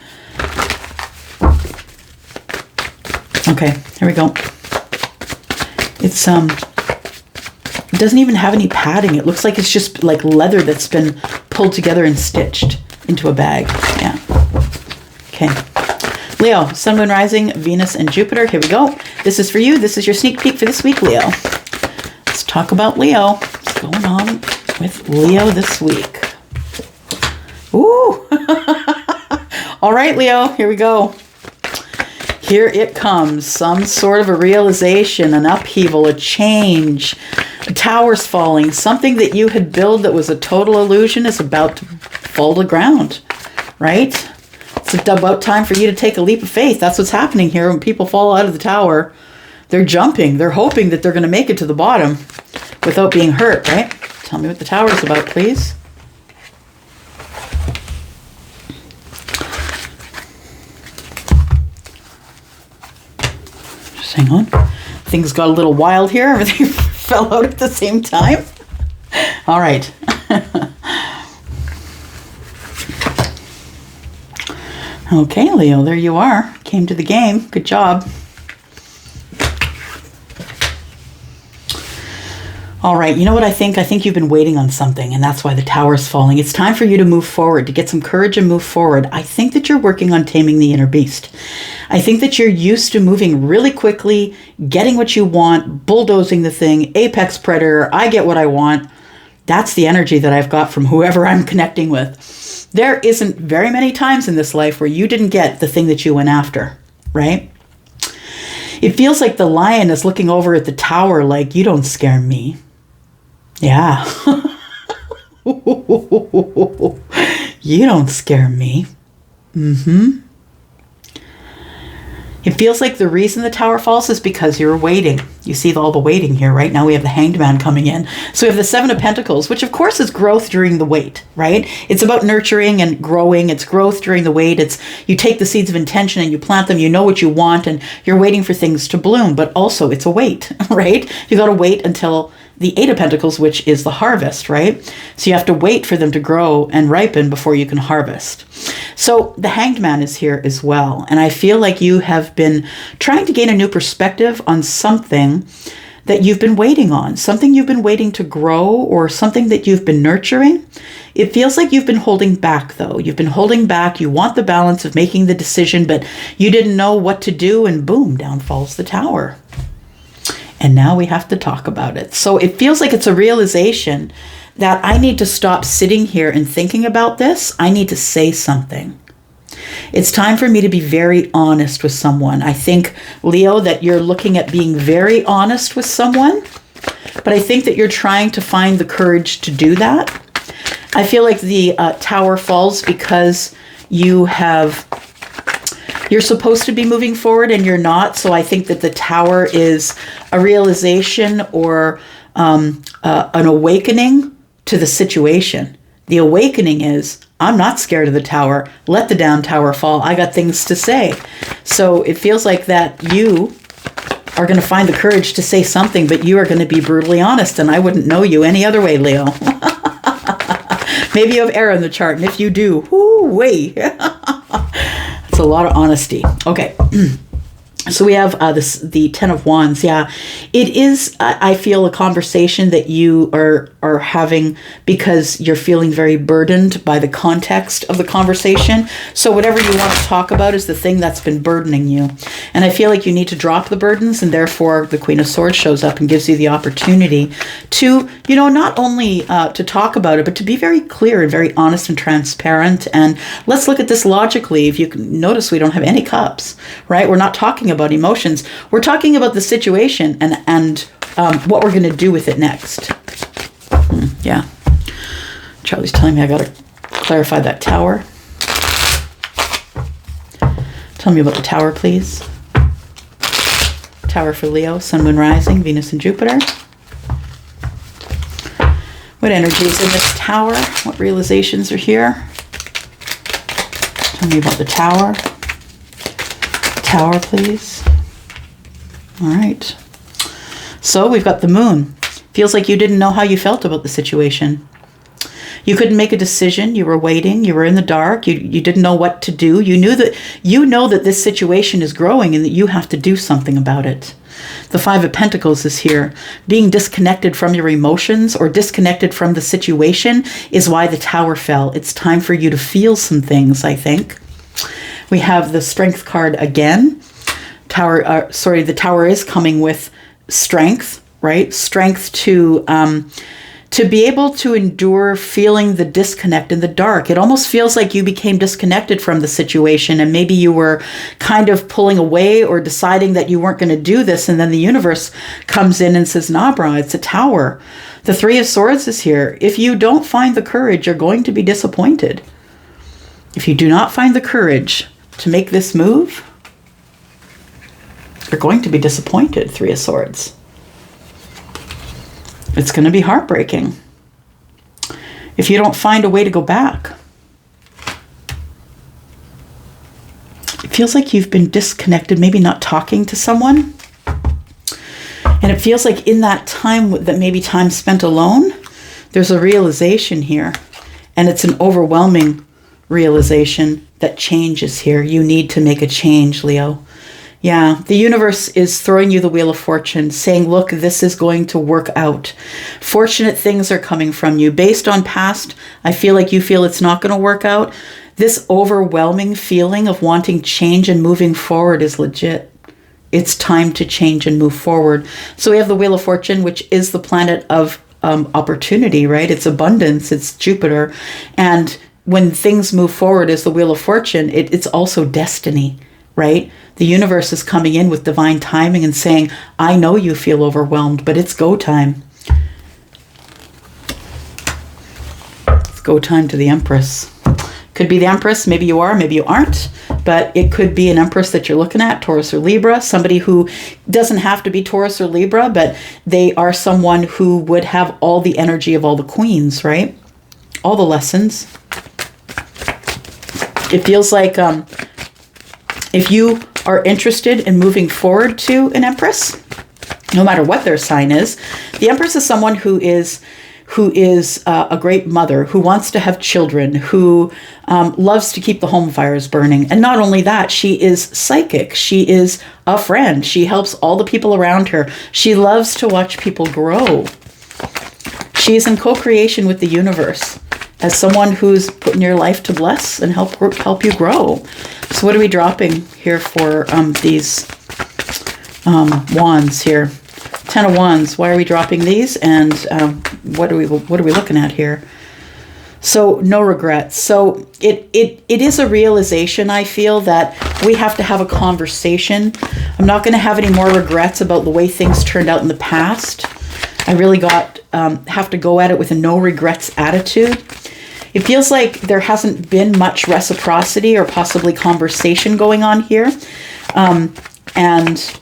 Okay, here we go. It's it doesn't even have any padding. It looks like it's just like leather that's been pulled together and stitched into a bag. Yeah. Okay. Leo, Sun, Moon, Rising, Venus, and Jupiter. Here we go. This is for you. This is your sneak peek for this week, Leo. Let's talk about Leo. What's going on with Leo this week? Ooh. All right, Leo, here we go. Here it comes, some sort of a realization, an upheaval, a change, towers falling, something that you had built that was a total illusion is about to fall to ground, right? It's about time for you to take a leap of faith. That's what's happening here. When people fall out of the tower, they're jumping. They're hoping that they're going to make it to the bottom without being hurt, right? Tell me what the tower is about, please. Hang on. Things got a little wild here. Everything fell out at the same time. All right. Okay, Leo, there you are. Came to the game. Good job. All right, you know what I think? I think you've been waiting on something, and that's why the tower's falling. It's time for you to move forward, to get some courage and move forward. I think that you're working on taming the inner beast. I think that you're used to moving really quickly, getting what you want, bulldozing the thing, apex predator, I get what I want. That's the energy that I've got from whoever I'm connecting with. There isn't very many times in this life where you didn't get the thing that you went after, right? It feels like the lion is looking over at the tower like, you don't scare me. Yeah. You don't scare me. Mm-hmm. It feels like the reason the tower falls is because you're waiting. You see all the waiting here, right? Now we have the Hanged Man coming in. So we have the Seven of Pentacles, which of course is growth during the wait, right? It's about nurturing and growing. It's growth during the wait. It's you take the seeds of intention and you plant them. You know what you want and you're waiting for things to bloom. But also it's a wait, right? You got to wait until the Eight of Pentacles, which is the harvest, right? So you have to wait for them to grow and ripen before you can harvest. So the Hanged Man is here as well. And I feel like you have been trying to gain a new perspective on something that you've been waiting on, something you've been waiting to grow, or something that you've been nurturing. It feels like you've been holding back, though. You've been holding back. You want the balance of making the decision, but you didn't know what to do, and boom, down falls the Tower. And now we have to talk about it. So it feels like it's a realization that I need to stop sitting here and thinking about this. I need to say something. It's time for me to be very honest with someone. I think, Leo, that you're looking at being very honest with someone, but I think that you're trying to find the courage to do that. I feel like the Tower falls because you're supposed to be moving forward and you're not. So I think that the Tower is a realization or an awakening to the situation. The awakening is, I'm not scared of the Tower. Let the down Tower fall. I got things to say. So it feels like that you are going to find the courage to say something, but you are going to be brutally honest, and I wouldn't know you any other way, Leo. Maybe you have air in the chart, and if you do, whoo-wee. That's a lot of honesty. Okay. So we have the Ten of Wands. Yeah, it is, I feel, a conversation that you are having because you're feeling very burdened by the context of the conversation. So whatever you want to talk about is the thing that's been burdening you. And I feel like you need to drop the burdens, and therefore the Queen of Swords shows up and gives you the opportunity to, not only to talk about it, but to be very clear and very honest and transparent. And let's look at this logically. If you can notice, we don't have any cups, right? We're not talking about emotions. We're talking about the situation and what we're going to do with it next. Yeah. Charlie's telling me I got to clarify that Tower. Tell me about the Tower, please. Tower for Leo, Sun, Moon, Rising, Venus, and Jupiter. What energy is in this Tower? What realizations are here? Tell me about the Tower. Tower, please. All right. So we've got the Moon. Feels like you didn't know how you felt about the situation. You couldn't make a decision. You were waiting. You were in the dark. You didn't know what to do. You know that this situation is growing and that you have to do something about it. The Five of Pentacles is here. Being disconnected from your emotions or disconnected from the situation is why the Tower fell. It's time for you to feel some things, I think. We have the Strength card again. The Tower is coming with strength, right? Strength to be able to endure feeling the disconnect in the dark. It almost feels like you became disconnected from the situation, and maybe you were kind of pulling away or deciding that you weren't going to do this, and then the universe comes in and says, nah, bro, it's a Tower. The Three of Swords is here. If you don't find the courage, you're going to be disappointed. If you do not find the courage to make this move, you're going to be disappointed, Three of Swords. It's going to be heartbreaking if you don't find a way to go back. It feels like you've been disconnected, maybe not talking to someone. And it feels like in that time, that maybe time spent alone, there's a realization here. And it's an overwhelming realization that change is here. You need to make a change, Leo. Yeah, the universe is throwing you the Wheel of Fortune, saying, look, this is going to work out. Fortunate things are coming from you. Based on past, I feel like you feel it's not going to work out. This overwhelming feeling of wanting change and moving forward is legit. It's time to change and move forward. So we have the Wheel of Fortune, which is the planet of opportunity, right? It's abundance, it's Jupiter. And when things move forward as the Wheel of Fortune, it's also destiny, right? The universe is coming in with divine timing and saying, I know you feel overwhelmed, but it's go time. It's go time to the Empress. Could be the Empress. Maybe you are, maybe you aren't. But it could be an Empress that you're looking at, Taurus or Libra. Somebody who doesn't have to be Taurus or Libra, but they are someone who would have all the energy of all the queens, right? All the lessons. It feels like if you are interested in moving forward to an Empress, no matter what their sign is. The Empress is someone who is a great mother, who wants to have children, who loves to keep the home fires burning. And not only that, she is psychic. She is a friend. She helps all the people around her. She loves to watch people grow. She is in co-creation with the universe as someone who's put in your life to bless and help you grow. So what are we dropping here for these wands here? 10 of Wands. Why are we dropping these? And what are we looking at here? So no regrets. So it is a realization, I feel, that we have to have a conversation. I'm not going to have any more regrets about the way things turned out in the past. I really have to go at it with a no regrets attitude. It feels like there hasn't been much reciprocity or possibly conversation going on here. And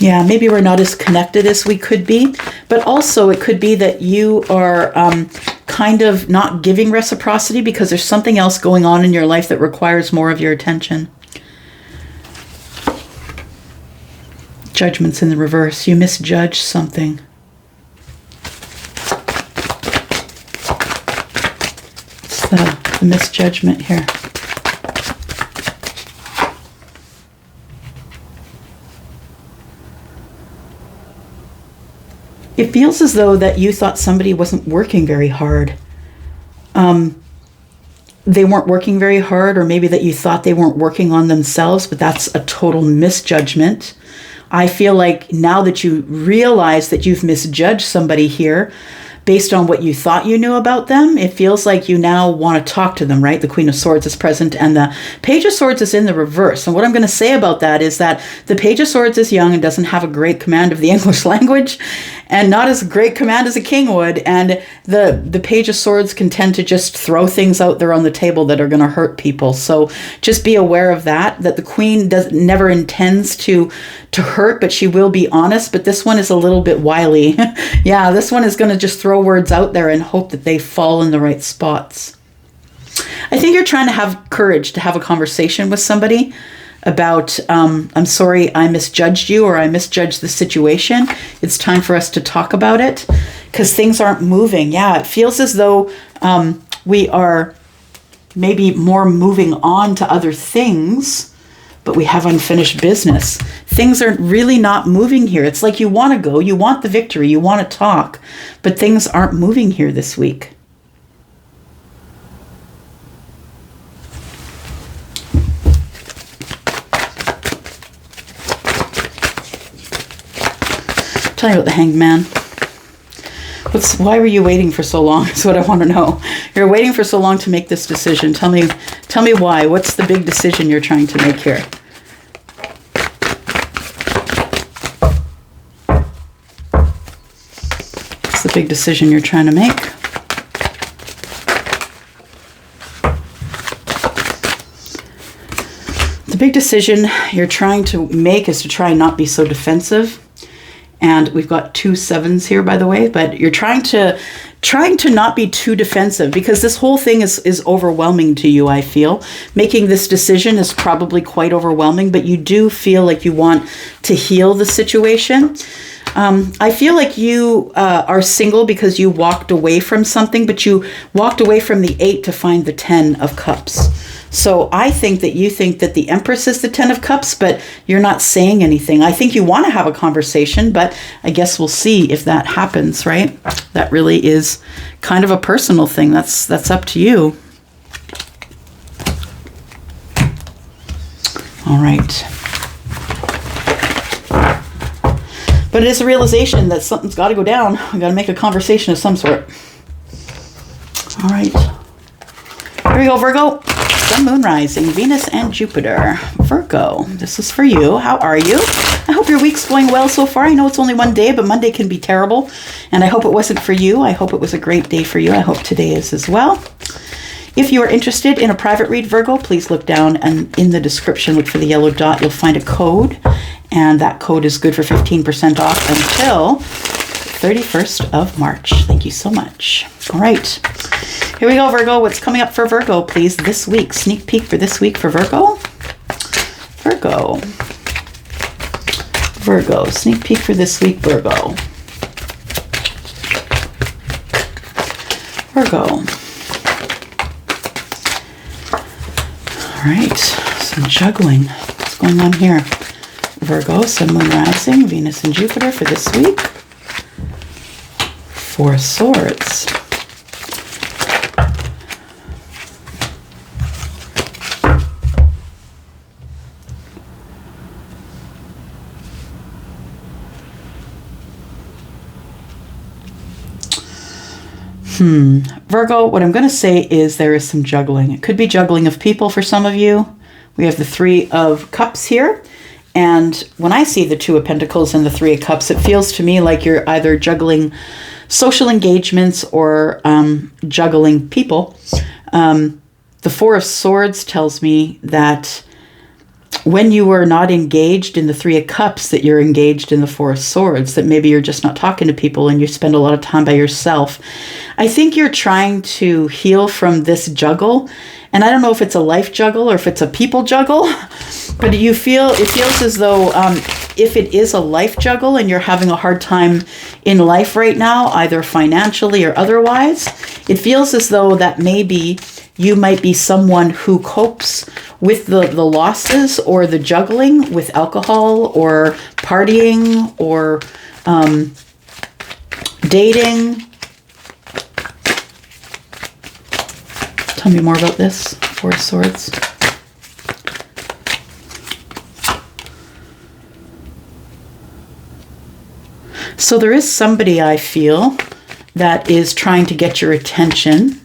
yeah, maybe we're not as connected as we could be, but also it could be that you are kind of not giving reciprocity because there's something else going on in your life that requires more of your attention. Judgment's in the reverse. You misjudge something. It's the misjudgment here. It feels as though that you thought somebody wasn't working very hard. They weren't working very hard, or maybe that you thought they weren't working on themselves, but that's a total misjudgment. I feel like now that you realize that you've misjudged somebody here, based on what you thought you knew about them, it feels like you now want to talk to them, right? The Queen of Swords is present and the Page of Swords is in the reverse. And what I'm going to say about that is that the Page of Swords is young and doesn't have a great command of the English language, and not as great command as a king would. And the Page of Swords can tend to just throw things out there on the table that are going to hurt people. So just be aware of that the Queen never intends to hurt, but she will be honest. But this one is a little bit wily. Yeah, this one is going to just throw words out there and hope that they fall in the right spots. I think you're trying to have courage to have a conversation with somebody about, I'm sorry I misjudged you, or I misjudged the situation. It's time for us to talk about it because things aren't moving. Yeah, it feels as though we are maybe more moving on to other things, but we have unfinished business. Things are really not moving here. It's like you want to go, you want the victory, you want to talk, but things aren't moving here this week. Tell me about the Hanged Man. Why were you waiting for so long? Is what I want to know. You're waiting for so long to make this decision. Tell me why. What's the big decision you're trying to make here? What's the big decision you're trying to make? The big decision you're trying to make is to try and not be so defensive. And we've got 2 7s here, by the way, but you're trying to not be too defensive because this whole thing is overwhelming to you, I feel. Making this decision is probably quite overwhelming, but you do feel like you want to heal the situation. I feel like you are single because you walked away from something, but you walked away from the 8 to find the 10 of Cups. So I think that you think that the Empress is the 10 of Cups, but you're not saying anything. I think you want to have a conversation, but I guess we'll see if that happens, right? That really is kind of a personal thing. That's up to you. All right. But it is a realization that something's got to go down. We got to make a conversation of some sort. All right. Here we go, Virgo. Sun, Moon, Rising, Venus, and Jupiter. Virgo, this is for you. How are you? I hope your week's going well so far. I know it's only one day, but Monday can be terrible. And I hope it wasn't for you. I hope it was a great day for you. I hope today is as well. If you are interested in a private read, Virgo, please look down and in the description, look for the yellow dot. You'll find a code. And that code is good for 15% off until 31st of March. Thank you so much. All right. Here we go, Virgo. What's coming up for Virgo, please, this week? Sneak peek for this week for Virgo. Virgo. Virgo, sneak peek for this week, Virgo. Virgo. All right, some juggling. What's going on here? Virgo, Sun, Moon, Rising, Venus, and Jupiter for this week. Four of Swords. Virgo, what I'm going to say is there is some juggling. It could be juggling of people for some of you. We have the Three of Cups here. And when I see the Two of Pentacles and the Three of Cups, it feels to me like you're either juggling social engagements or juggling people. The Four of Swords tells me that when you are not engaged in the Three of Cups, that you're engaged in the Four of Swords, that maybe you're just not talking to people and you spend a lot of time by yourself. I think you're trying to heal from this juggle. And I don't know if it's a life juggle or if it's a people juggle, but it feels as though if it is a life juggle and you're having a hard time in life right now, either financially or otherwise, it feels as though that maybe you might be someone who copes with the losses or the juggling with alcohol or partying or dating. Tell me more about this, Four of Swords. So there is somebody, I feel, that is trying to get your attention.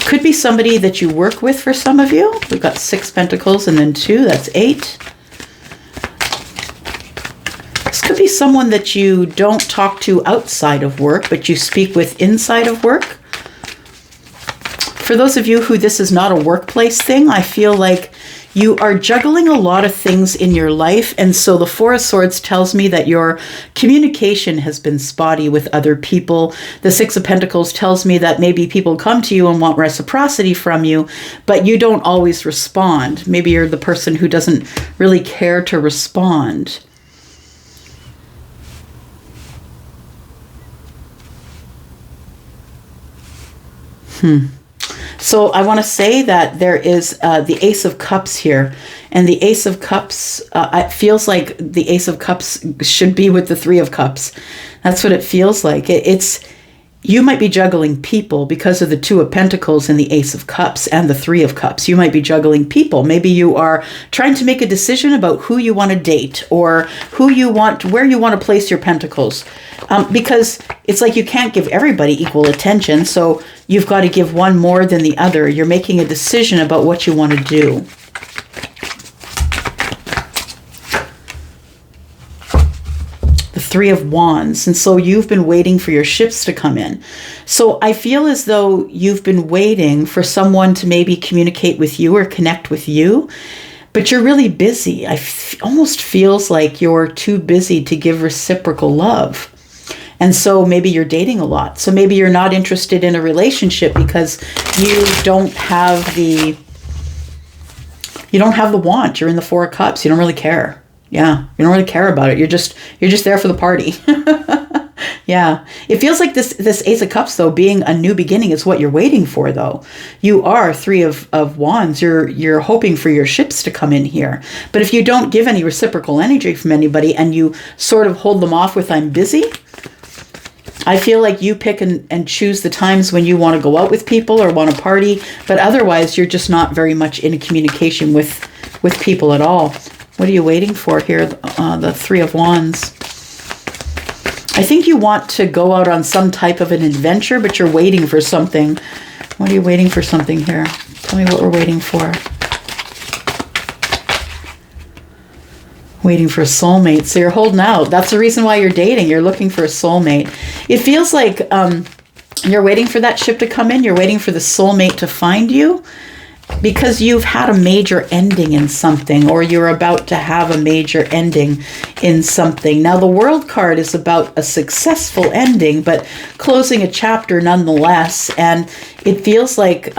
Could be somebody that you work with for some of you. We've got 6 Pentacles and then 2, that's 8. This could be someone that you don't talk to outside of work, but you speak with inside of work. For those of you who this is not a workplace thing, I feel like you are juggling a lot of things in your life. And so the Four of Swords tells me that your communication has been spotty with other people. The Six of Pentacles tells me that maybe people come to you and want reciprocity from you, but you don't always respond. Maybe you're the person who doesn't really care to respond. So I want to say that there is the Ace of Cups here. And the Ace of Cups, it feels like the Ace of Cups should be with the Three of Cups. That's what it feels like. You might be juggling people because of the Two of Pentacles and the Ace of Cups and the Three of Cups. You might be juggling people. Maybe you are trying to make a decision about who you want to date or where you want to place your pentacles. Because it's like you can't give everybody equal attention. So you've got to give one more than the other. You're making a decision about what you want to do. Three of Wands. And so you've been waiting for your ships to come in. So I feel as though you've been waiting for someone to maybe communicate with you or connect with you, but you're really busy. Almost feels like you're too busy to give reciprocal love. And so maybe you're dating a lot. So maybe you're not interested in a relationship because you don't have the want. You're in the Four of Cups. You don't really care. Yeah, you don't really care about it. You're just there for the party. Yeah. It feels like this Ace of Cups, though, being a new beginning is what you're waiting for, though. You are Three of Wands. You're hoping for your ships to come in here. But if you don't give any reciprocal energy from anybody and you sort of hold them off with "I'm busy," I feel like you pick and choose the times when you want to go out with people or want to party. But otherwise, you're just not very much in a communication with people at all. What are you waiting for here? The Three of Wands. I think you want to go out on some type of an adventure, but you're waiting for something. What are you waiting for something here? Tell me what we're waiting for. Waiting for a soulmate. So you're holding out. That's the reason why you're dating. You're looking for a soulmate. It feels like you're waiting for that ship to come in. You're waiting for the soulmate to find you. Because you've had a major ending in something, or you're about to have a major ending in something. Now, the World card is about a successful ending, but closing a chapter nonetheless. And it feels like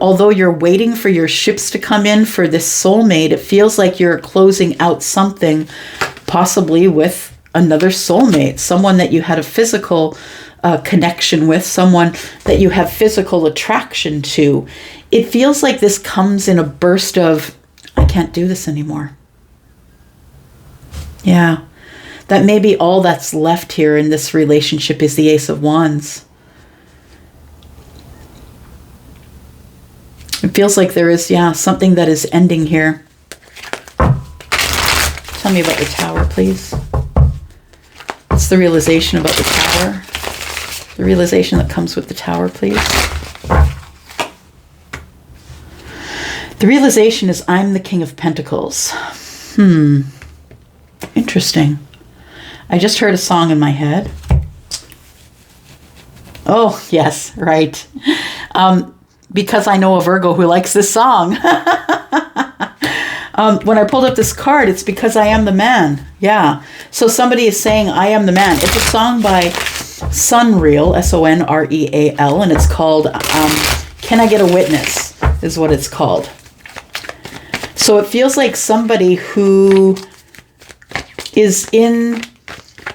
although you're waiting for your ships to come in for this soulmate, it feels like you're closing out something, possibly with another soulmate, someone that you had a physical connection with, someone that you have physical attraction to. It feels like this comes in a burst of, I can't do this anymore. Yeah, that maybe all that's left here in this relationship is the Ace of Wands. It feels like there is, something that is ending here. Tell me about the Tower, please. What's the realization about the Tower? The realization that comes with the Tower, please. The realization is I'm the King of Pentacles. Interesting. I just heard a song in my head. Oh, yes, right. Because I know a Virgo who likes this song. When I pulled up this card, it's because I am the man. Yeah. So somebody is saying I am the man. It's a song by Sonreal, Sonreal, and it's called Can I Get a Witness, is what it's called. So it feels like somebody who is in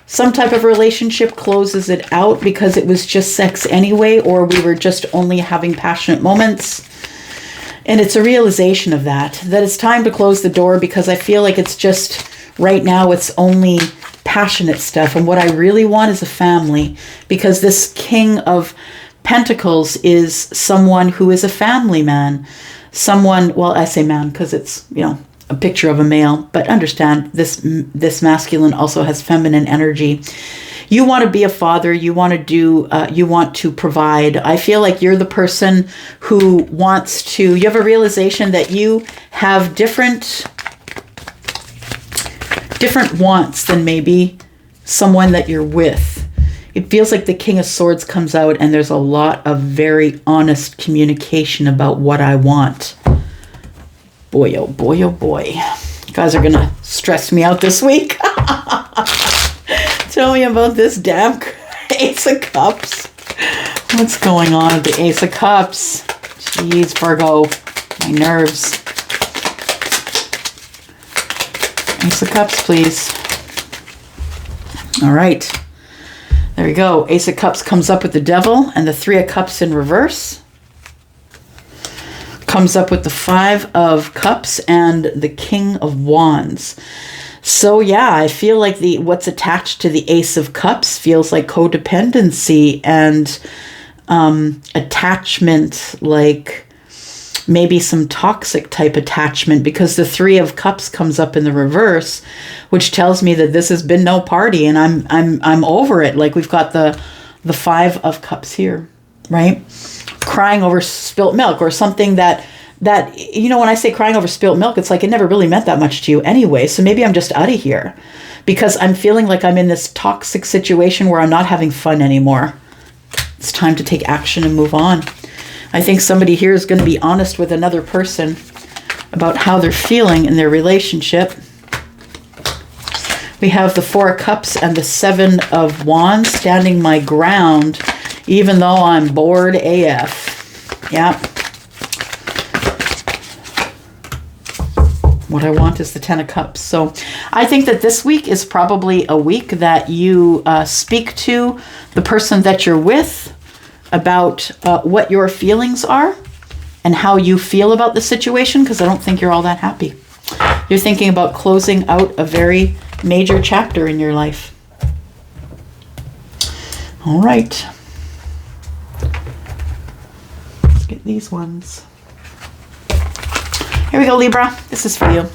some type of relationship closes it out because it was just sex anyway, or we were just only having passionate moments. And it's a realization of that it's time to close the door, because I feel like it's just, right now, it's only passionate stuff. And what I really want is a family, because this King of Pentacles is someone who is a family man. Someone, well, I say man because it's, a picture of a male, but understand this masculine also has feminine energy. You want to be a father, you want to provide. I feel like you're the person who wants to, you have a realization that you have different wants than maybe someone that you're with. It feels like the King of Swords comes out and there's a lot of very honest communication about what I want. Boy, oh boy, oh boy. You guys are going to stress me out this week. Tell me about this damn Ace of Cups. What's going on with the Ace of Cups? Jeez, Virgo. My nerves. Ace of Cups, please. All right. There we go. Ace of Cups comes up with the Devil and the Three of Cups in reverse. Comes up with the Five of Cups and the King of Wands. So yeah, I feel like what's attached to the Ace of Cups feels like codependency and attachment, like maybe some toxic type attachment, because the Three of Cups comes up in the reverse, which tells me that this has been no party and I'm over it. Like we've got the Five of Cups here, right? Crying over spilt milk, or something that when I say crying over spilt milk, it's like it never really meant that much to you anyway. So maybe I'm just out of here because I'm feeling like I'm in this toxic situation where I'm not having fun anymore. It's time to take action and move on. I think somebody here is going to be honest with another person about how they're feeling in their relationship. We have the Four of Cups and the Seven of Wands, standing my ground, even though I'm bored AF. Yeah. What I want is the Ten of Cups. So I think that this week is probably a week that you speak to the person that you're with about what your feelings are and how you feel about the situation, because I don't think you're all that happy. You're thinking about closing out a very major chapter in your life. All right. Let's get these ones. Here we go, Libra. This is for you.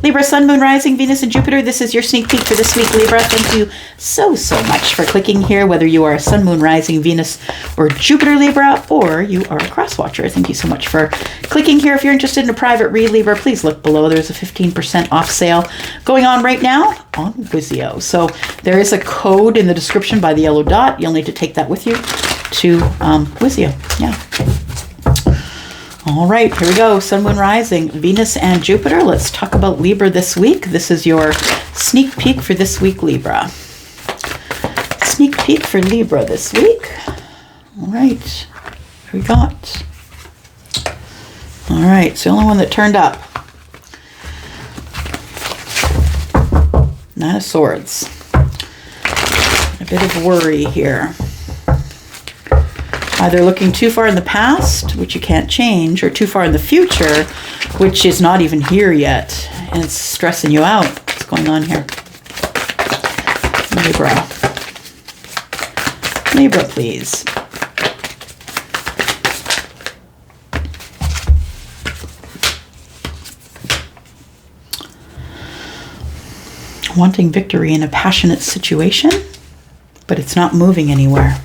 Libra, Sun, Moon, Rising, Venus, and Jupiter. This is your sneak peek for this week, Libra. Thank you so much for clicking here, whether you are a Sun, Moon, Rising, Venus, or Jupiter Libra, or you are a cross watcher. Thank you so much for clicking here. If you're interested in a private read, Libra, please look below. There's a 15% off sale going on right now on Wizio. So there is a code in the description by the yellow dot. You'll need to take that with you to Wizio. Yeah. All right, here we go. Sun, Moon, Rising, Venus, and Jupiter. Let's talk about Libra this week. This is your sneak peek for this week, Libra. Sneak peek for Libra this week. All right, here we got All right, it's the only one that turned up. Nine of Swords. A bit of worry here. Either looking too far in the past, which you can't change, or too far in the future, which is not even here yet, and it's stressing you out. What's going on here? Libra. Libra, please. Wanting victory in a passionate situation, but it's not moving anywhere.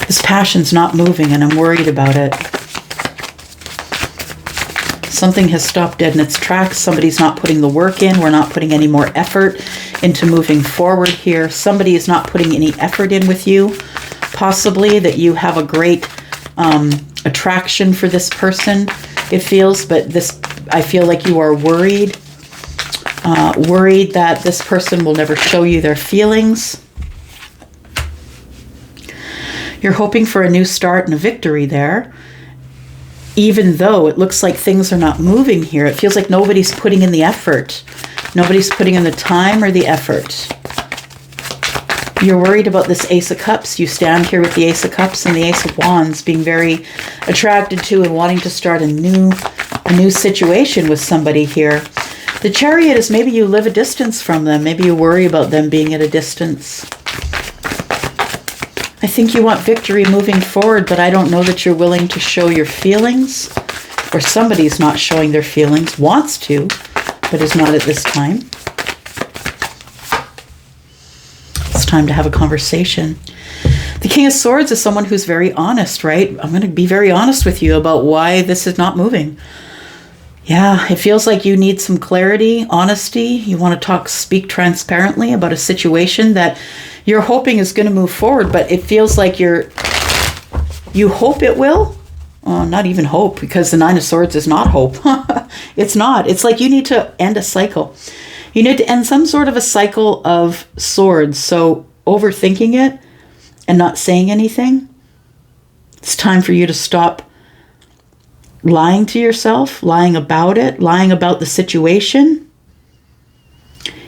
This passion's not moving and I'm worried about it. Something has stopped dead in its tracks. Somebody's not putting the work in. We're not putting any more effort into moving forward here. Somebody is not putting any effort in with you. Possibly that you have a great attraction for this person, it feels, but I feel like you are worried. Worried that this person will never show you their feelings. You're hoping for a new start and a victory there. Even though it looks like things are not moving here, it feels like nobody's putting in the effort. Nobody's putting in the time or the effort. You're worried about this Ace of Cups. You stand here with the Ace of Cups and the Ace of Wands, being very attracted to and wanting to start a new situation with somebody here. The Chariot is maybe you live a distance from them. Maybe you worry about them being at a distance. I think you want victory moving forward, but I don't know that you're willing to show your feelings, or somebody's not showing their feelings, wants to, but is not at this time. It's time to have a conversation. The King of Swords is someone who's very honest, right? I'm going to be very honest with you about why this is not moving. Yeah, it feels like you need some clarity, honesty. You want to speak transparently about a situation that you're hoping is going to move forward, but it feels like you hope it will. Not even hope, because the Nine of Swords is not hope. It's not. It's like you need to end a cycle. You need to end some sort of a cycle of swords. So overthinking it and not saying anything. It's time for you to stop lying to yourself, lying about it, lying about the situation.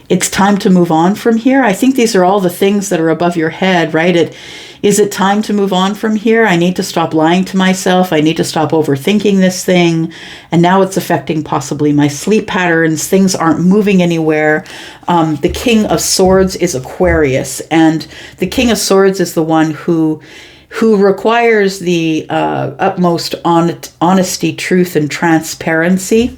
It's time to move on from here. I think these are all the things that are above your head, right? Is it time to move on from here? I need to stop lying to myself. I need to stop overthinking this thing. And now it's affecting possibly my sleep patterns. Things aren't moving anywhere. The King of Swords is Aquarius. And the King of Swords is the one who requires the utmost honesty, truth, and transparency.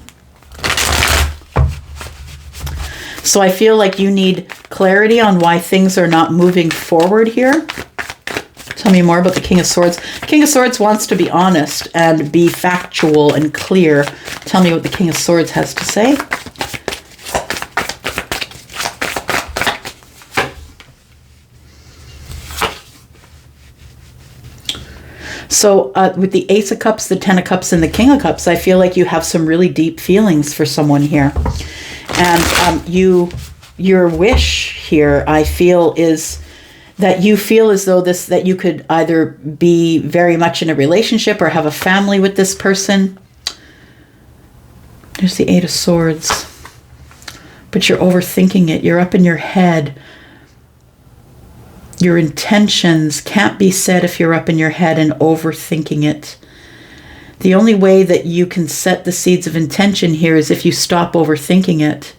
So I feel like you need clarity on why things are not moving forward here. Tell me more about the King of Swords. King of Swords wants to be honest and be factual and clear. Tell me what the King of Swords has to say. So with the Ace of Cups, the Ten of Cups, and the King of Cups, I feel like you have some really deep feelings for someone here. And your wish here, I feel, is that you feel as though that you could either be very much in a relationship or have a family with this person. There's the Eight of Swords. But you're overthinking it. You're up in your head. Your intentions can't be said if you're up in your head and overthinking it. The only way that you can set the seeds of intention here is if you stop overthinking it.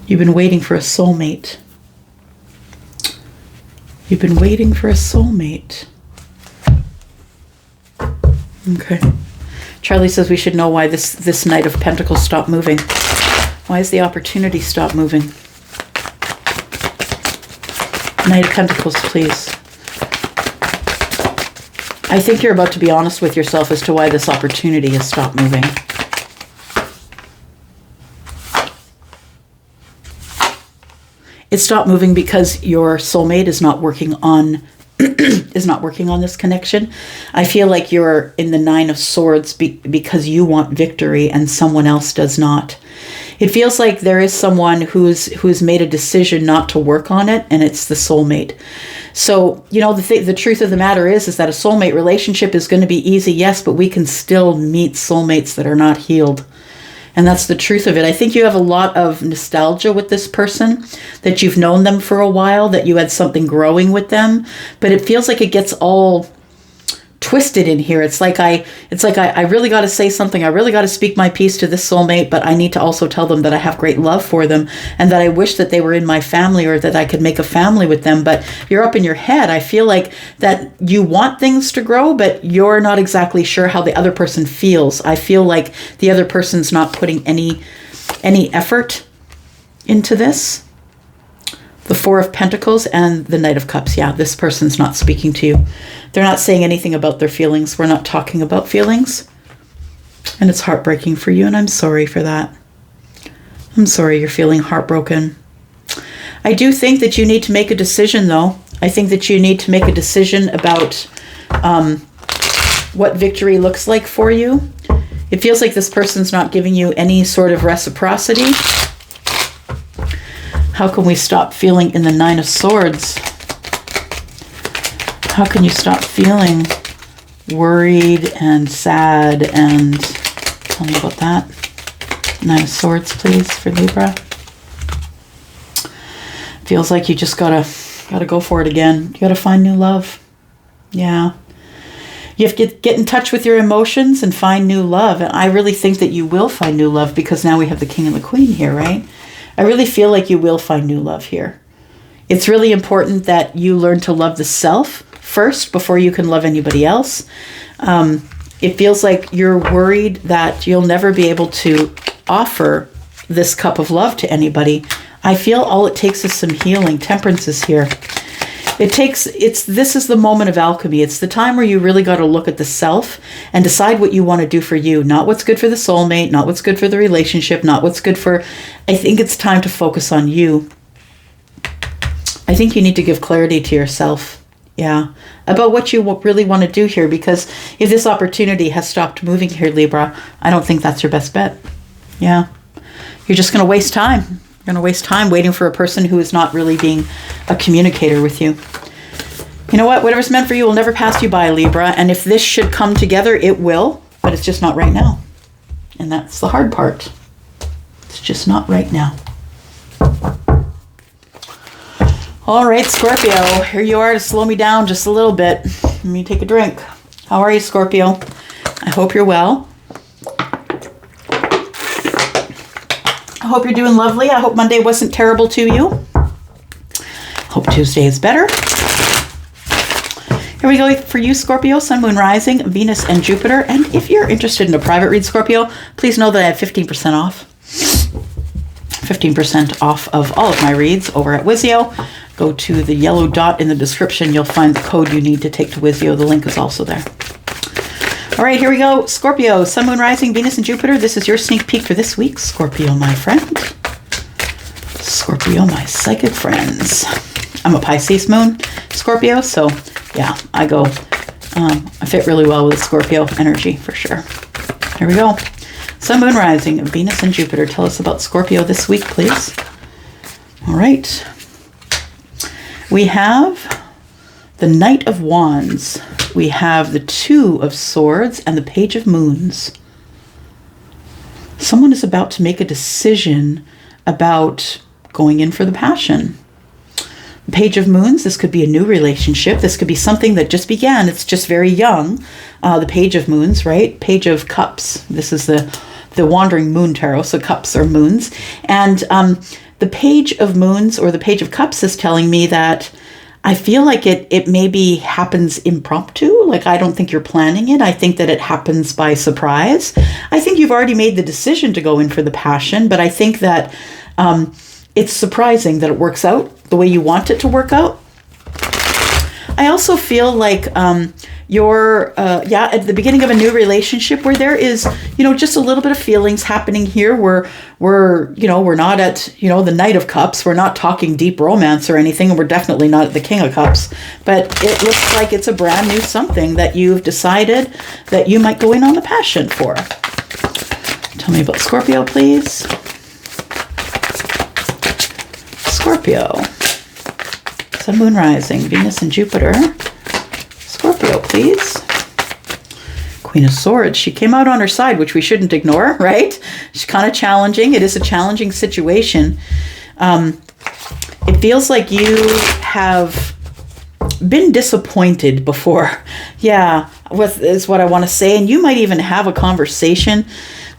You've been waiting for a soulmate. You've been waiting for a soulmate. Okay. Charlie says we should know why this Knight of Pentacles stopped moving. Why has the opportunity stopped moving? Knight of Pentacles, please. I think you're about to be honest with yourself as to why this opportunity has stopped moving. It stopped moving because your soulmate is not working on this connection. I feel like you're in the Nine of Swords because you want victory and someone else does not. It feels like there is someone who's made a decision not to work on it, and it's the soulmate. So, you know, the truth of the matter is that a soulmate relationship is going to be easy, yes, but we can still meet soulmates that are not healed. And that's the truth of it. I think you have a lot of nostalgia with this person, that you've known them for a while, that you had something growing with them, but it feels like it gets all twisted in here. It's like I really got to say something. I really got to speak my piece to this soulmate, but I need to also tell them that I have great love for them and that I wish that they were in my family or that I could make a family with them. But you're up in your head. I feel like that you want things to grow, but you're not exactly sure how the other person feels. I feel like the other person's not putting any effort into this. The Four of Pentacles and the Knight of Cups. Yeah, this person's not speaking to you. They're not saying anything about their feelings. We're not talking about feelings. And it's heartbreaking for you, and I'm sorry for that. I'm sorry you're feeling heartbroken. I do think that you need to make a decision, though. I think that you need to make a decision about what victory looks like for you. It feels like this person's not giving you any sort of reciprocity. How can we stop feeling in the Nine of Swords? How can you stop feeling worried and sad? And tell me about that. Nine of Swords, please, for Libra. Feels like you just gotta go for it again. You gotta find new love. Yeah. You have to get in touch with your emotions and find new love. And I really think that you will find new love, because now we have the King and the Queen here, right? I really feel like you will find new love here. It's really important that you learn to love the self first before you can love anybody else. It feels like you're worried that you'll never be able to offer this cup of love to anybody. I feel all it takes is some healing. Temperance is here. This is the moment of alchemy. It's the time where you really got to look at the self and decide what you want to do for you, not what's good for the soulmate, not what's good for the relationship, not what's good for, I think it's time to focus on you. I think you need to give clarity to yourself. Yeah. About what you really want to do here, because if this opportunity has stopped moving here, Libra, I don't think that's your best bet. Yeah. You're just going to waste time. You're going to waste time waiting for a person who is not really being a communicator with you. You know what? Whatever's meant for you will never pass you by, Libra. And if this should come together, it will. But it's just not right now. And that's the hard part. It's just not right now. All right, Scorpio. Here you are to slow me down just a little bit. Let me take a drink. How are you, Scorpio? I hope you're well. I hope you're doing lovely. I hope Monday wasn't terrible to you. Hope Tuesday is better. Here we go for you, Scorpio, Sun, Moon, Rising, Venus, and Jupiter. And if you're interested in a private read, Scorpio, please know that I have 15% off. 15% off of all of my reads over at Wizio. Go to the yellow dot in the description. You'll find the code you need to take to Wizio. The link is also there. All right, here we go. Scorpio, Sun, Moon, Rising, Venus, and Jupiter. This is your sneak peek for this week, Scorpio, my friend. Scorpio, my psychic friends. I'm a Pisces moon, Scorpio, so yeah, I fit really well with the Scorpio energy for sure. Here we go. Sun, Moon, Rising, Venus, and Jupiter. Tell us about Scorpio this week, please. All right. We have the Knight of Wands. We have the Two of Swords and the Page of Moons. Someone is about to make a decision about going in for the passion. The Page of Moons, this could be a new relationship. This could be something that just began. It's just very young. The Page of Moons, right? Page of Cups. This is the Wandering Moon Tarot, so cups are moons. And the Page of Moons or the Page of Cups is telling me that I feel like it maybe happens impromptu. Like, I don't think you're planning it. I think that it happens by surprise. I think you've already made the decision to go in for the passion, but I think that it's surprising that it works out the way you want it to work out. I also feel like you're at the beginning of a new relationship where there is, just a little bit of feelings happening here where we're not at, the Knight of Cups. We're not talking deep romance or anything. And we're definitely not at the King of Cups. But it looks like it's a brand new something that you've decided that you might go in on the passion for. Tell me about Scorpio, please. Scorpio. Sun, Moon, Rising, Venus and Jupiter. Scorpio, please. Queen of Swords. She came out on her side, which we shouldn't ignore, right? She's kind of challenging. It is a challenging situation. It feels like you have been disappointed before. Yeah, is what I want to say. And you might even have a conversation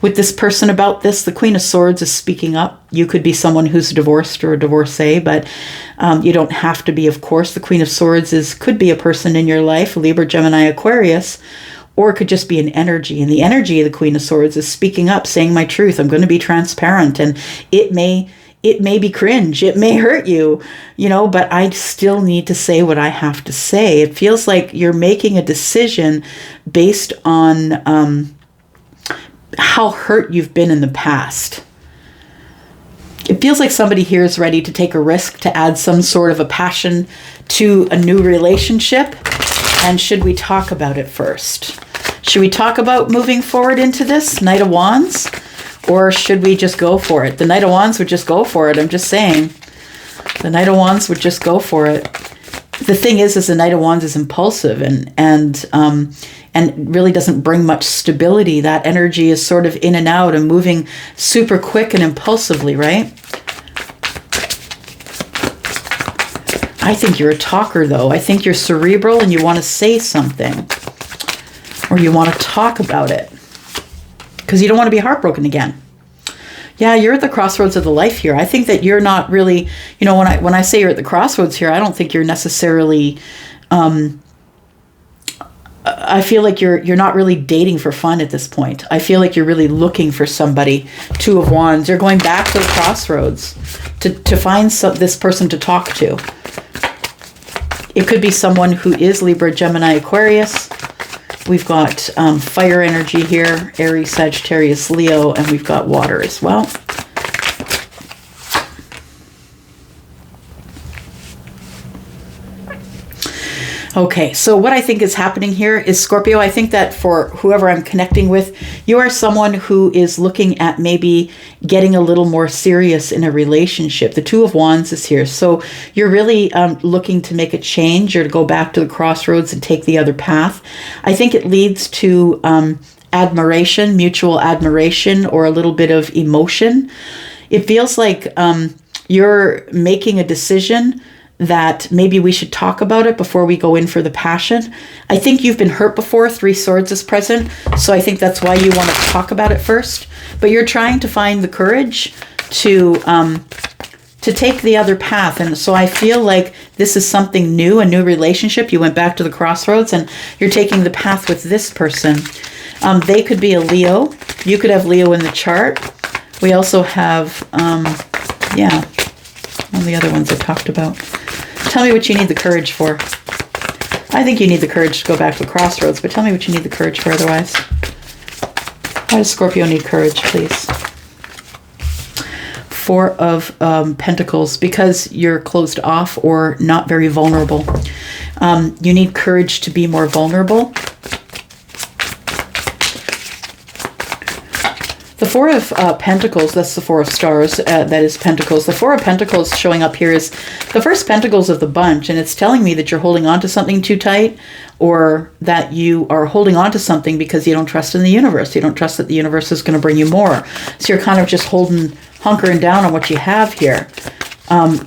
with this person about this. The Queen of Swords is speaking up. You could be someone who's divorced or a divorcee, but you don't have to be, of course. The Queen of Swords could be a person in your life, Libra, Gemini, Aquarius, or it could just be an energy. And the energy of the Queen of Swords is speaking up, saying my truth. I'm going to be transparent, and it may be cringe. It may hurt you, but I still need to say what I have to say. It feels like you're making a decision based on how hurt you've been in the past. It feels like somebody here is ready to take a risk to add some sort of a passion to a new relationship. And should we talk about it first? Should we talk about moving forward into this Knight of Wands? Or should we just go for it? The Knight of Wands would just go for it. I'm just saying. The Knight of Wands would just go for it. The thing is the Knight of Wands is impulsive and really doesn't bring much stability. That energy is sort of in and out and moving super quick and impulsively, right? I think you're a talker, though. I think you're cerebral and you want to say something. Or you want to talk about it. Because you don't want to be heartbroken again. Yeah, you're at the crossroads of the life here. I think that you're not really, when I say you're at the crossroads here, I don't think you're necessarily, I feel like you're not really dating for fun at this point. I feel like you're really looking for somebody. Two of Wands. You're going back to the crossroads to find this person to talk to. It could be someone who is Libra, Gemini, Aquarius. We've got fire energy here, Aries, Sagittarius, Leo, and we've got water as well. Okay, so what I think is happening here is, Scorpio, I think that for whoever I'm connecting with, you are someone who is looking at maybe getting a little more serious in a relationship. The Two of Wands is here. So you're really looking to make a change or to go back to the crossroads and take the other path. I think it leads to admiration, mutual admiration, or a little bit of emotion. It feels like you're making a decision that maybe we should talk about it before we go in for the passion. I think you've been hurt before. Three Swords is present. So I think that's why you want to talk about it first. But you're trying to find the courage to take the other path. And so I feel like this is something new, a new relationship. You went back to the crossroads and you're taking the path with this person. They could be a Leo. You could have Leo in the chart. We also have, one of the other ones I talked about. Tell me what you need the courage for. I think you need the courage to go back to the crossroads, but tell me what you need the courage for otherwise. Why does Scorpio need courage, please? Four of Pentacles, because you're closed off or not very vulnerable. You need courage to be more vulnerable. The Four of Pentacles, that's the Four of Stars, that is Pentacles. The Four of Pentacles showing up here is the first Pentacles of the bunch, and it's telling me that you're holding on to something too tight, or that you are holding on to something because you don't trust in the universe. You don't trust that the universe is going to bring you more. So you're kind of just hunkering down on what you have here,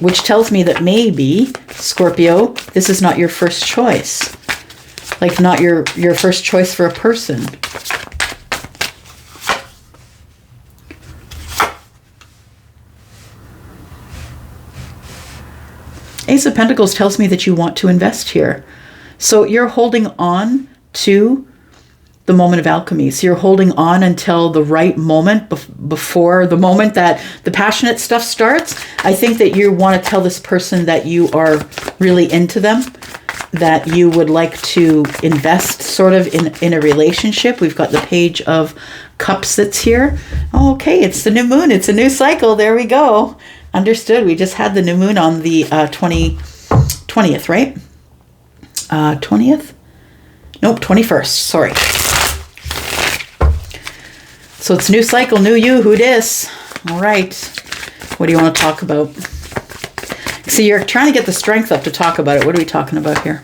which tells me that maybe, Scorpio, this is not your first choice. Like not your first choice for a person. Ace of Pentacles tells me that you want to invest here. So you're holding on to the moment of alchemy. So you're holding on until the right moment, before the moment that the passionate stuff starts. I think that you want to tell this person that you are really into them, that you would like to invest sort of in a relationship. We've got the Page of Cups that's here. Oh, okay, it's the new moon. It's a new cycle. There we go. Understood. We just had the new moon on the 20th, right? 20th? Nope, 21st. Sorry. So it's new cycle, new you. Who dis? All right. What do you want to talk about? So you're trying to get the strength up to talk about it. What are we talking about here?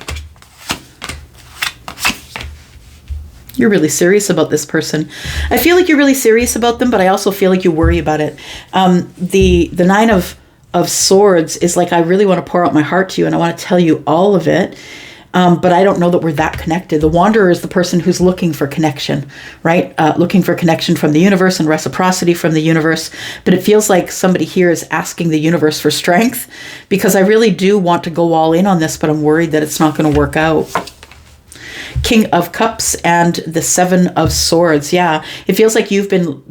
You're really serious about this person. I feel like you're really serious about them, but I also feel like you worry about it. The Nine of Swords is like, I really want to pour out my heart to you and I want to tell you all of it. But I don't know that we're that connected. The Wanderer is the person who's looking for connection, right? Looking for connection from the universe and reciprocity from the universe. But it feels like somebody here is asking the universe for strength, because I really do want to go all in on this, but I'm worried that it's not going to work out. King of Cups and the Seven of Swords. Yeah, it feels like you've been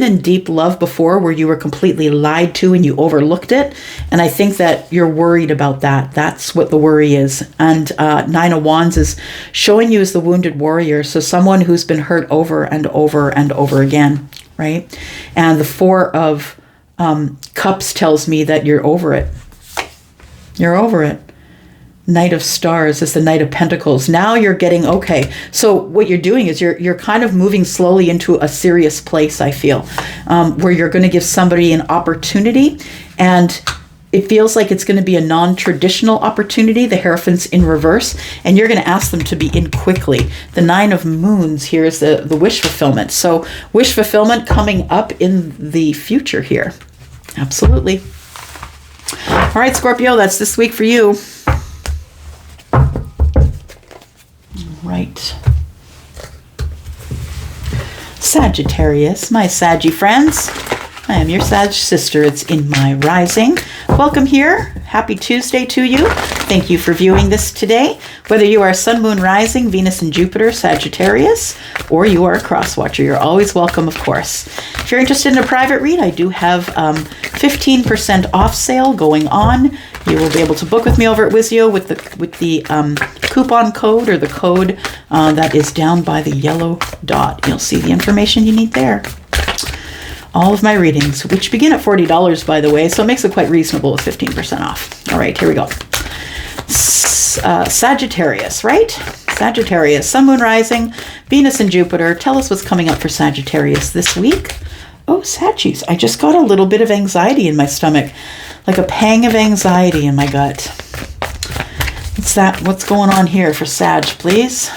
in deep love before, where you were completely lied to and you overlooked it. And I think that you're worried about that. That's what the worry is. And Nine of Wands is showing you as the wounded warrior. So someone who's been hurt over and over and over again, right? And the Four of Cups tells me that you're over it. You're over it. Knight of Stars is the Knight of Pentacles. Now you're getting, okay. So what you're doing is you're kind of moving slowly into a serious place, I feel, where you're going to give somebody an opportunity, and it feels like it's going to be a non-traditional opportunity, the Hierophant's in reverse, and you're going to ask them to be in quickly. The Nine of Moons here is the wish fulfillment. So wish fulfillment coming up in the future here. Absolutely. All right, Scorpio, that's this week for you. Right. Sagittarius, my Saggy friends. I am your Sag sister. It's in my rising. Welcome here. Happy Tuesday to you. Thank you for viewing this today. Whether you are Sun, Moon, Rising, Venus, and Jupiter, Sagittarius, or you are a cross watcher, you're always welcome, of course. If you're interested in a private read, I do have 15% off sale going on. You will be able to book with me over at Wizio with the coupon code, or the code that is down by the yellow dot. You'll see the information you need there. All of my readings, which begin at $40, by the way, so it makes it quite reasonable with 15% off. All right, here we go. Sagittarius, right? Sagittarius, Sun, Moon, Rising, Venus, and Jupiter. Tell us what's coming up for Sagittarius this week. Oh, Saggies, I just got a little bit of anxiety in my stomach, like a pang of anxiety in my gut. What's going on here for Sag, please?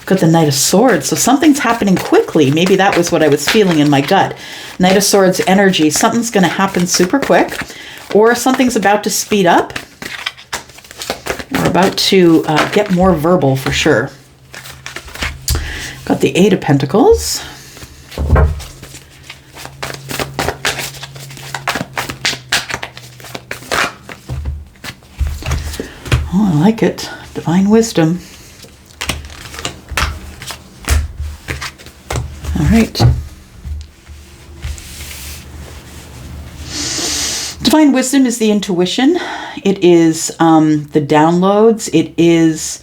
Got the Knight of Swords, so something's happening quickly. Maybe that was what I was feeling in my gut. Knight of Swords energy. Something's going to happen super quick, or something's about to speed up. We're about to get more verbal for sure. Got the Eight of Pentacles. Oh, I like it. Divine Wisdom. All right. Divine Wisdom is the intuition. It is the downloads. It is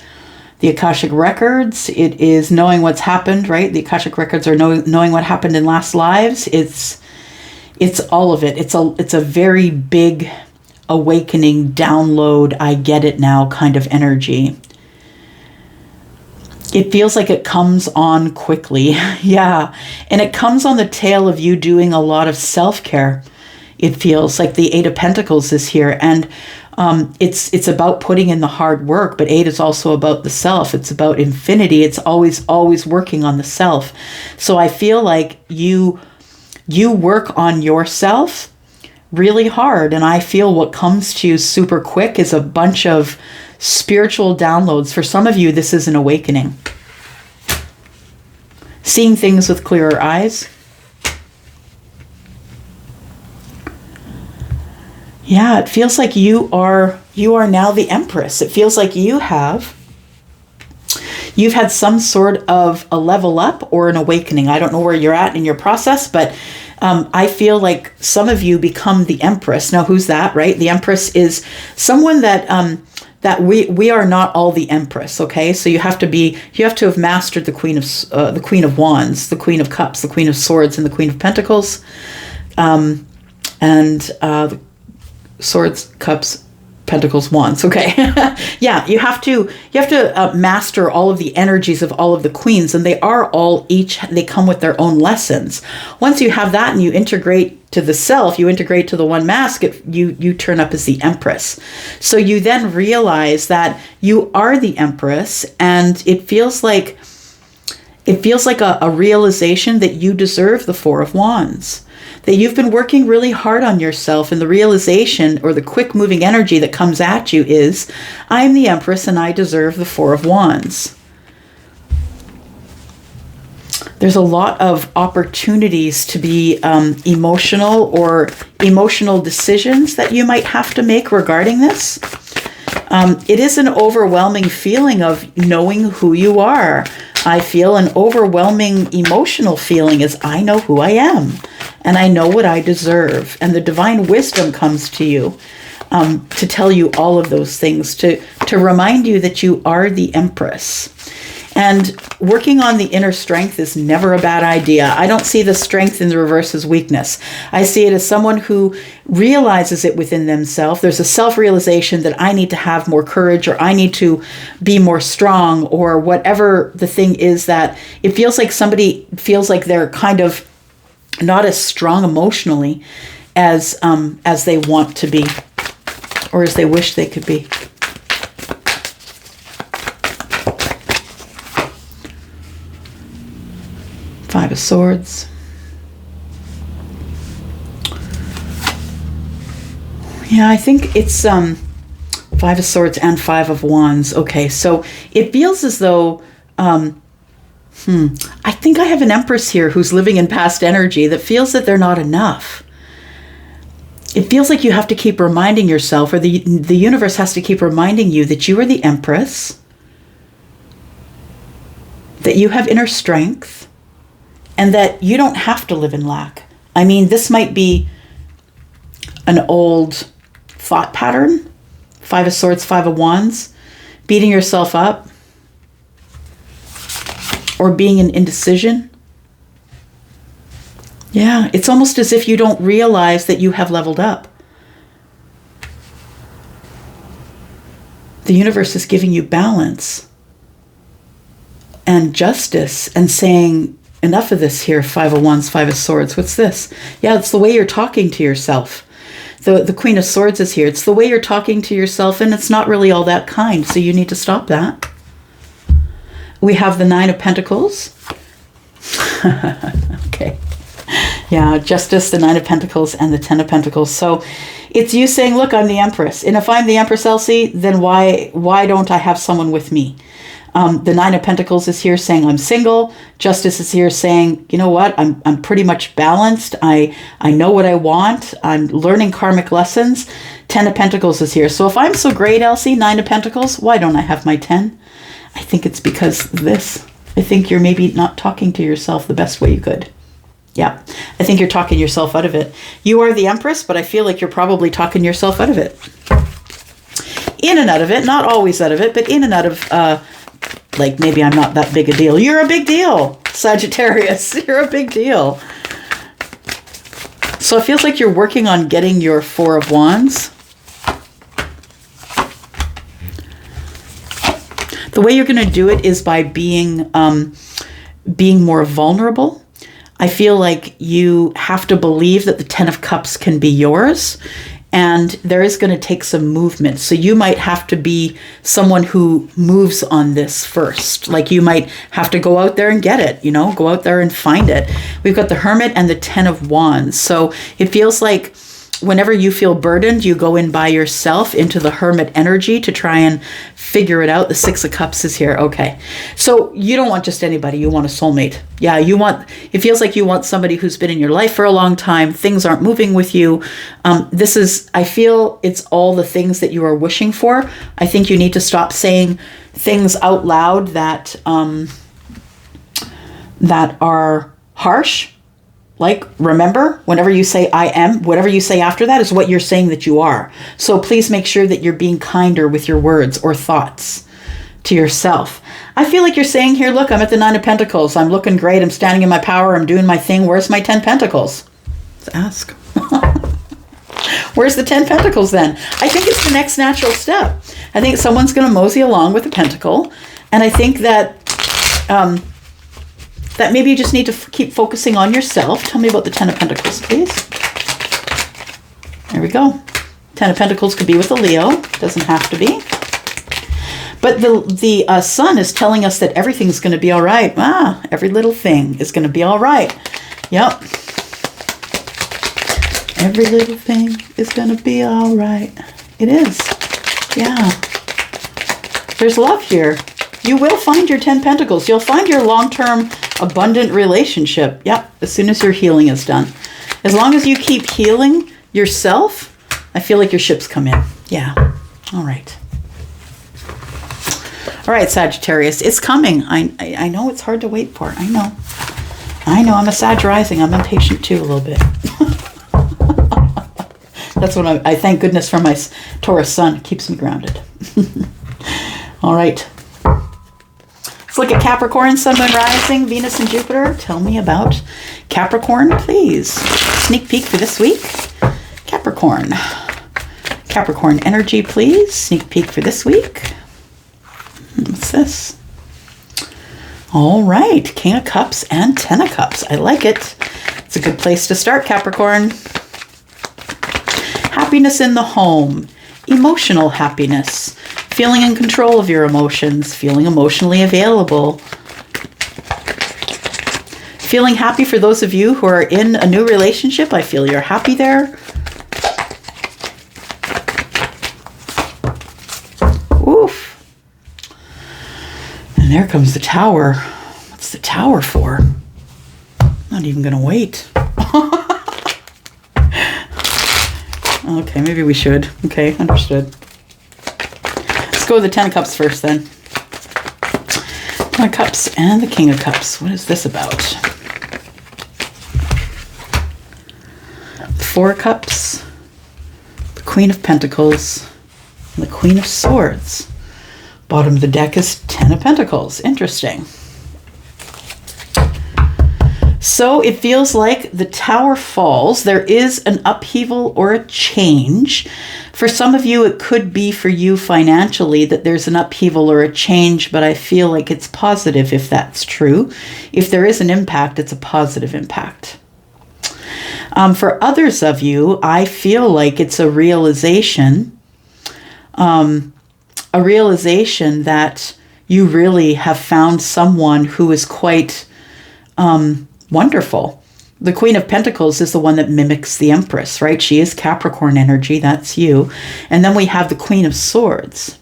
the Akashic Records. It is knowing what's happened, right? The Akashic Records are knowing what happened in last lives. It's all of it. It's a very big awakening, download, I get it now kind of energy. It feels like it comes on quickly. Yeah. And it comes on the tail of you doing a lot of self-care. It feels like the Eight of Pentacles is here. And it's about putting in the hard work, but Eight is also about the self. It's about infinity. It's always working on the self. So I feel like you work on yourself really hard. And I feel what comes to you super quick is a bunch of spiritual downloads. For some of you, this is an awakening. Seeing things with clearer eyes. Yeah, it feels like you are now the Empress. It feels like you've had some sort of a level up or an awakening. I don't know where you're at in your process, but I feel like some of you become the Empress. Now, who's that, right? The Empress is someone that we are not all the Empress, okay? So you have to have mastered the Queen of Wands, the Queen of Cups, the Queen of Swords, and the Queen of Pentacles, and the Swords, Cups, Pentacles, Wands. Okay. Yeah, you have to master all of the energies of all of the queens, and they are all they come with their own lessons. Once you have that and you integrate to the self, you integrate to the one mask, you turn up as the Empress. So you then realize that you are the Empress, and it feels like a realization that you deserve the Four of Wands. That you've been working really hard on yourself, and the realization or the quick moving energy that comes at you is, I'm the Empress and I deserve the Four of Wands. There's a lot of opportunities to be emotional, or emotional decisions that you might have to make regarding this. It is an overwhelming feeling of knowing who you are. I feel an overwhelming emotional feeling as I know who I am, and I know what I deserve. And the divine wisdom comes to you to tell you all of those things, to remind you that you are the Empress. And working on the inner strength is never a bad idea. I don't see the strength in the reverse as weakness. I see it as someone who realizes it within themselves. There's a self-realization that I need to have more courage, or I need to be more strong, or whatever the thing is, that it feels like somebody feels like they're kind of not as strong emotionally as they want to be, or as they wish they could be. Five of Swords. Yeah, I think it's Five of Swords and Five of Wands. Okay, so it feels as though I think I have an Empress here who's living in past energy that feels that they're not enough. It feels like you have to keep reminding yourself, or the universe has to keep reminding you that you are the Empress, that you have inner strength, and that you don't have to live in lack. I mean, this might be an old thought pattern. Five of Swords, Five of Wands, beating yourself up, or being in indecision. Yeah, it's almost as if you don't realize that you have leveled up. The universe is giving you balance and justice and saying, enough of this here, Five of Wands, Five of Swords. What's this? Yeah, it's the way you're talking to yourself. The Queen of Swords is here. It's the way you're talking to yourself, and it's not really all that kind, so you need to stop that. We have the Nine of Pentacles. Okay. Yeah, Justice, the Nine of Pentacles, and the Ten of Pentacles. So it's you saying, look, I'm the Empress. And if I'm the Empress, Elsie, then why don't I have someone with me? The Nine of Pentacles is here saying I'm single. Justice is here saying, you know what, I'm pretty much balanced. I know what I want. I'm learning karmic lessons. Ten of Pentacles is here. So if I'm so great, Elsie, Nine of Pentacles, why don't I have my 10? I think it's because of this. I think you're maybe not talking to yourself the best way you could. Yeah, I think you're talking yourself out of it. You are the Empress, but I feel like you're probably talking yourself out of it. In and out of it, not always out of it, but in and out of, like, maybe I'm not that big a deal. You're a big deal, Sagittarius. You're a big deal. So it feels like you're working on getting your Four of Wands. The way you're going to do it is by being more vulnerable. I feel like you have to believe that the Ten of Cups can be yours, and there is going to take some movement. So you might have to be someone who moves on this first. Like you might have to go out there and get it, go out there and find it. We've got the Hermit and the Ten of Wands. So it feels like whenever you feel burdened, you go in by yourself into the Hermit energy to try and figure it out. The Six of Cups is here. Okay. So you don't want just anybody. You want a soulmate. Yeah, it feels like you want somebody who's been in your life for a long time. Things aren't moving with you. I feel it's all the things that you are wishing for. I think you need to stop saying things out loud that are harsh. Like, remember, whenever you say I am, whatever you say after that is what you're saying that you are. So please make sure that you're being kinder with your words or thoughts to yourself. I feel like you're saying here, look, I'm at the Nine of Pentacles. I'm looking great. I'm standing in my power. I'm doing my thing. Where's my 10 Pentacles? Let's ask. Where's the 10 Pentacles then? I think it's the next natural step. I think someone's going to mosey along with a pentacle. And I think that that maybe you just need to keep focusing on yourself. Tell me about the 10 of Pentacles, please. There we go. 10 of Pentacles could be with a Leo. Doesn't have to be. But the sun is telling us that everything's going to be all right. Every little thing is going to be all right. Yep. Every little thing is going to be all right. It is. Yeah. There's love here. You will find your 10 Pentacles. You'll find your long-term abundant relationship. Yep. As soon as your healing is done. As long as you keep healing yourself, I feel like your ships come in. Yeah. All right. All right, Sagittarius. It's coming. I know it's hard to wait for. I know. I'm a Sag rising. I'm impatient too a little bit. That's what I thank goodness for my Taurus sun. It keeps me grounded. All right. Let's look at Capricorn, Sun, Moon, Rising, Venus, and Jupiter. Tell me about Capricorn, please. Sneak peek for this week. Capricorn. Capricorn energy, please. Sneak peek for this week. What's this? All right. King of Cups and Ten of Cups. I like it. It's a good place to start, Capricorn. Happiness in the home. Emotional happiness. Feeling in control of your emotions. Feeling emotionally available. Feeling happy for those of you who are in a new relationship. I feel you're happy there. Oof. And there comes the Tower. What's the Tower for? Not even going to wait. Okay, maybe we should. Okay, understood. Let's go with the 10 of Cups first then. 10 of Cups and the King of Cups. What is this about? The 4 of Cups, the Queen of Pentacles, and the Queen of Swords. Bottom of the deck is 10 of Pentacles. Interesting. So it feels like the Tower falls. There is an upheaval or a change. For some of you, it could be for you financially that there's an upheaval or a change, but I feel like it's positive if that's true. If there is an impact, it's a positive impact. For others of you, I feel like it's a realization that you really have found someone who is quite wonderful. The Queen of Pentacles is the one that mimics the Empress, right? She is Capricorn energy. That's you. And then we have the Queen of Swords.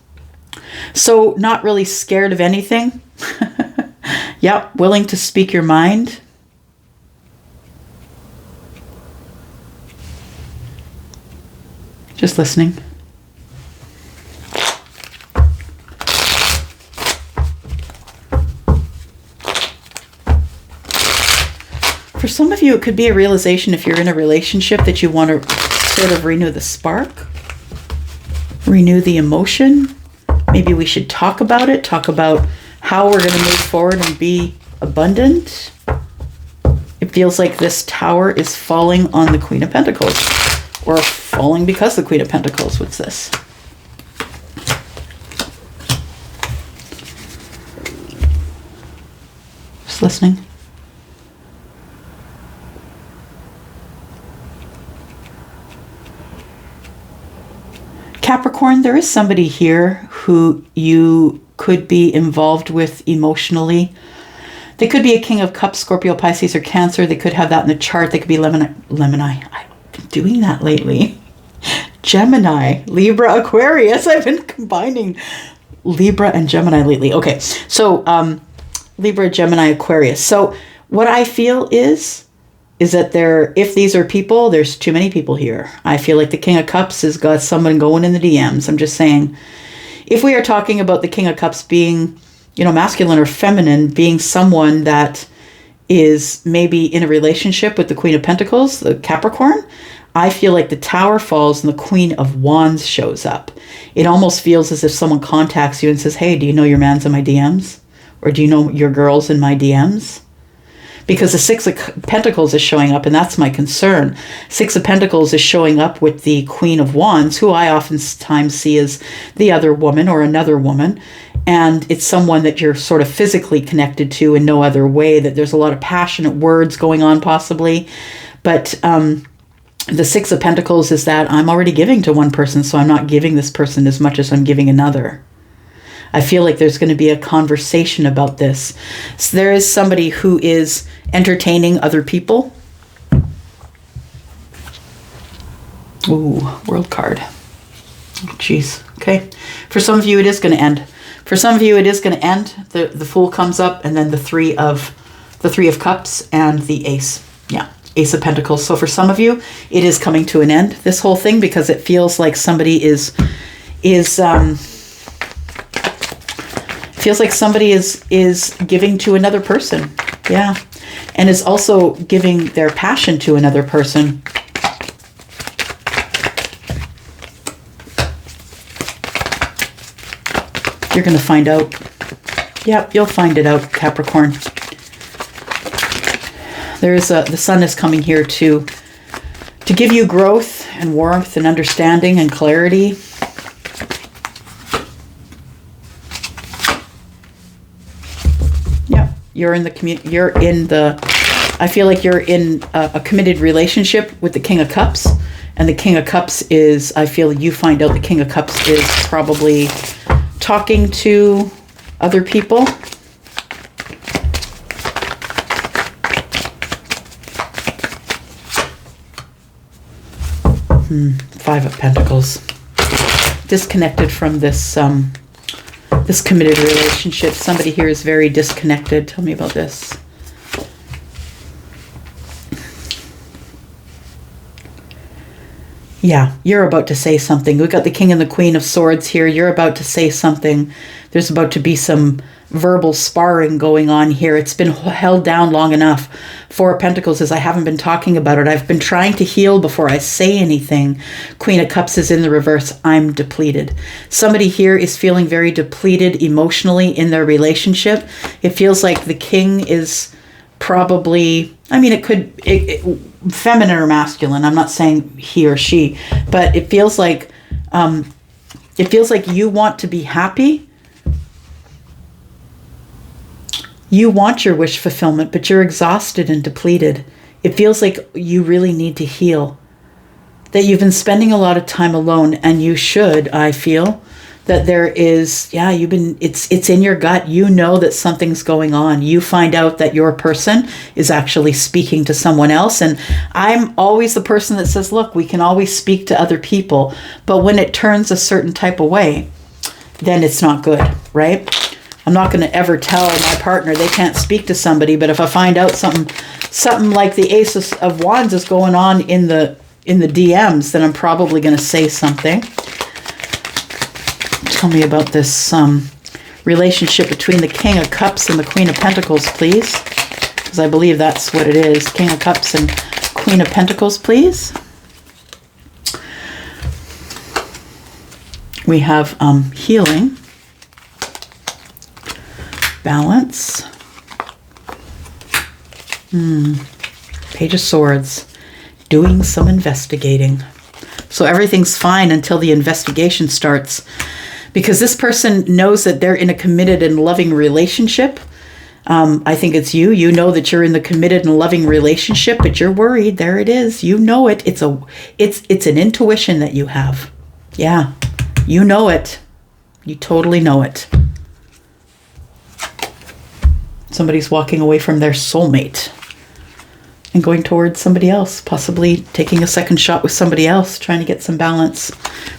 So not really scared of anything. Yep. Willing to speak your mind. Just listening. For some of you, it could be a realization if you're in a relationship that you want to sort of renew the spark, renew the emotion. Maybe we should talk about it, talk about how we're going to move forward and be abundant. It feels like this Tower is falling on the Queen of Pentacles, or falling because the Queen of Pentacles. What's this? Just listening. Capricorn, there is somebody here who you could be involved with emotionally. They could be a King of Cups, Scorpio, Pisces, or Cancer. They could have that in the chart. They could be Gemini. I've been doing that lately. Gemini, Libra, Aquarius. I've been combining Libra and Gemini lately. Okay, so Libra, Gemini, Aquarius. So what I feel is that if these are people, there's too many people here. I feel like the King of Cups has got someone going in the DMs. I'm just saying, if we are talking about the King of Cups being, masculine or feminine, being someone that is maybe in a relationship with the Queen of Pentacles, the Capricorn, I feel like the Tower falls and the Queen of Wands shows up. It almost feels as if someone contacts you and says, hey, do you know your man's in my DMs? Or do you know your girl's in my DMs? because the Six of Pentacles is showing up, and that's my concern. Six of Pentacles is showing up with the Queen of Wands, who I oftentimes see as the other woman or another woman. And it's someone that you're sort of physically connected to in no other way, that there's a lot of passionate words going on possibly. But the Six of Pentacles is that I'm already giving to one person, so I'm not giving this person as much as I'm giving another. I feel like there's going to be a conversation about this. So there is somebody who is entertaining other people. Ooh, World card. Oh, geez. Okay. For some of you, it is going to end. For some of you, it is going to end. The Fool comes up, and then the Three of Cups and the Ace. Yeah, Ace of Pentacles. So for some of you, it is coming to an end, this whole thing, because it feels like somebody is giving to another person. Yeah. And is also giving their passion to another person. You're going to find out. Yep, you'll find it out, Capricorn. The sun is coming here to give you growth and warmth and understanding and clarity. Yep, I feel like you're in a committed relationship with the King of Cups, and the King of Cups is, I feel you find out the King of Cups is probably talking to other people. Five of Pentacles. Disconnected from this this committed relationship. Somebody here is very disconnected. Tell me about this. Yeah, you're about to say something. We've got the King and the Queen of Swords here. You're about to say something. There's about to be some verbal sparring going on here. It's been held down long enough. Four of Pentacles is I haven't been talking about it. I've been trying to heal before I say anything. Queen of Cups is in the reverse. I'm depleted. Somebody here is feeling very depleted emotionally in their relationship. It feels like the King is probably, I mean, it could, feminine or masculine. I'm not saying he or she, but it feels like you want to be happy. You want your wish fulfillment, but you're exhausted and depleted. It feels like you really need to heal. That you've been spending a lot of time alone, and you should, I feel. That there is, yeah, it's in your gut. You know that something's going on. You find out that your person is actually speaking to someone else. And I'm always the person that says, look, we can always speak to other people. But when it turns a certain type of way, then it's not good, right? I'm not going to ever tell my partner they can't speak to somebody. But if I find out something like the Ace of Wands is going on in the DMs, then I'm probably going to say something. Tell me about this relationship between the King of Cups and the Queen of Pentacles, please. Because I believe that's what it is. King of Cups and Queen of Pentacles, please. We have healing, balance, Page of Swords, doing some investigating. So everything's fine until the investigation starts. Because this person knows that they're in a committed and loving relationship. I think it's you. You know that you're in the committed and loving relationship, but you're worried. There it is. You know it. It's an intuition that you have. Yeah, you know it. You totally know it. Somebody's walking away from their soulmate and going towards somebody else, possibly taking a second shot with somebody else, trying to get some balance.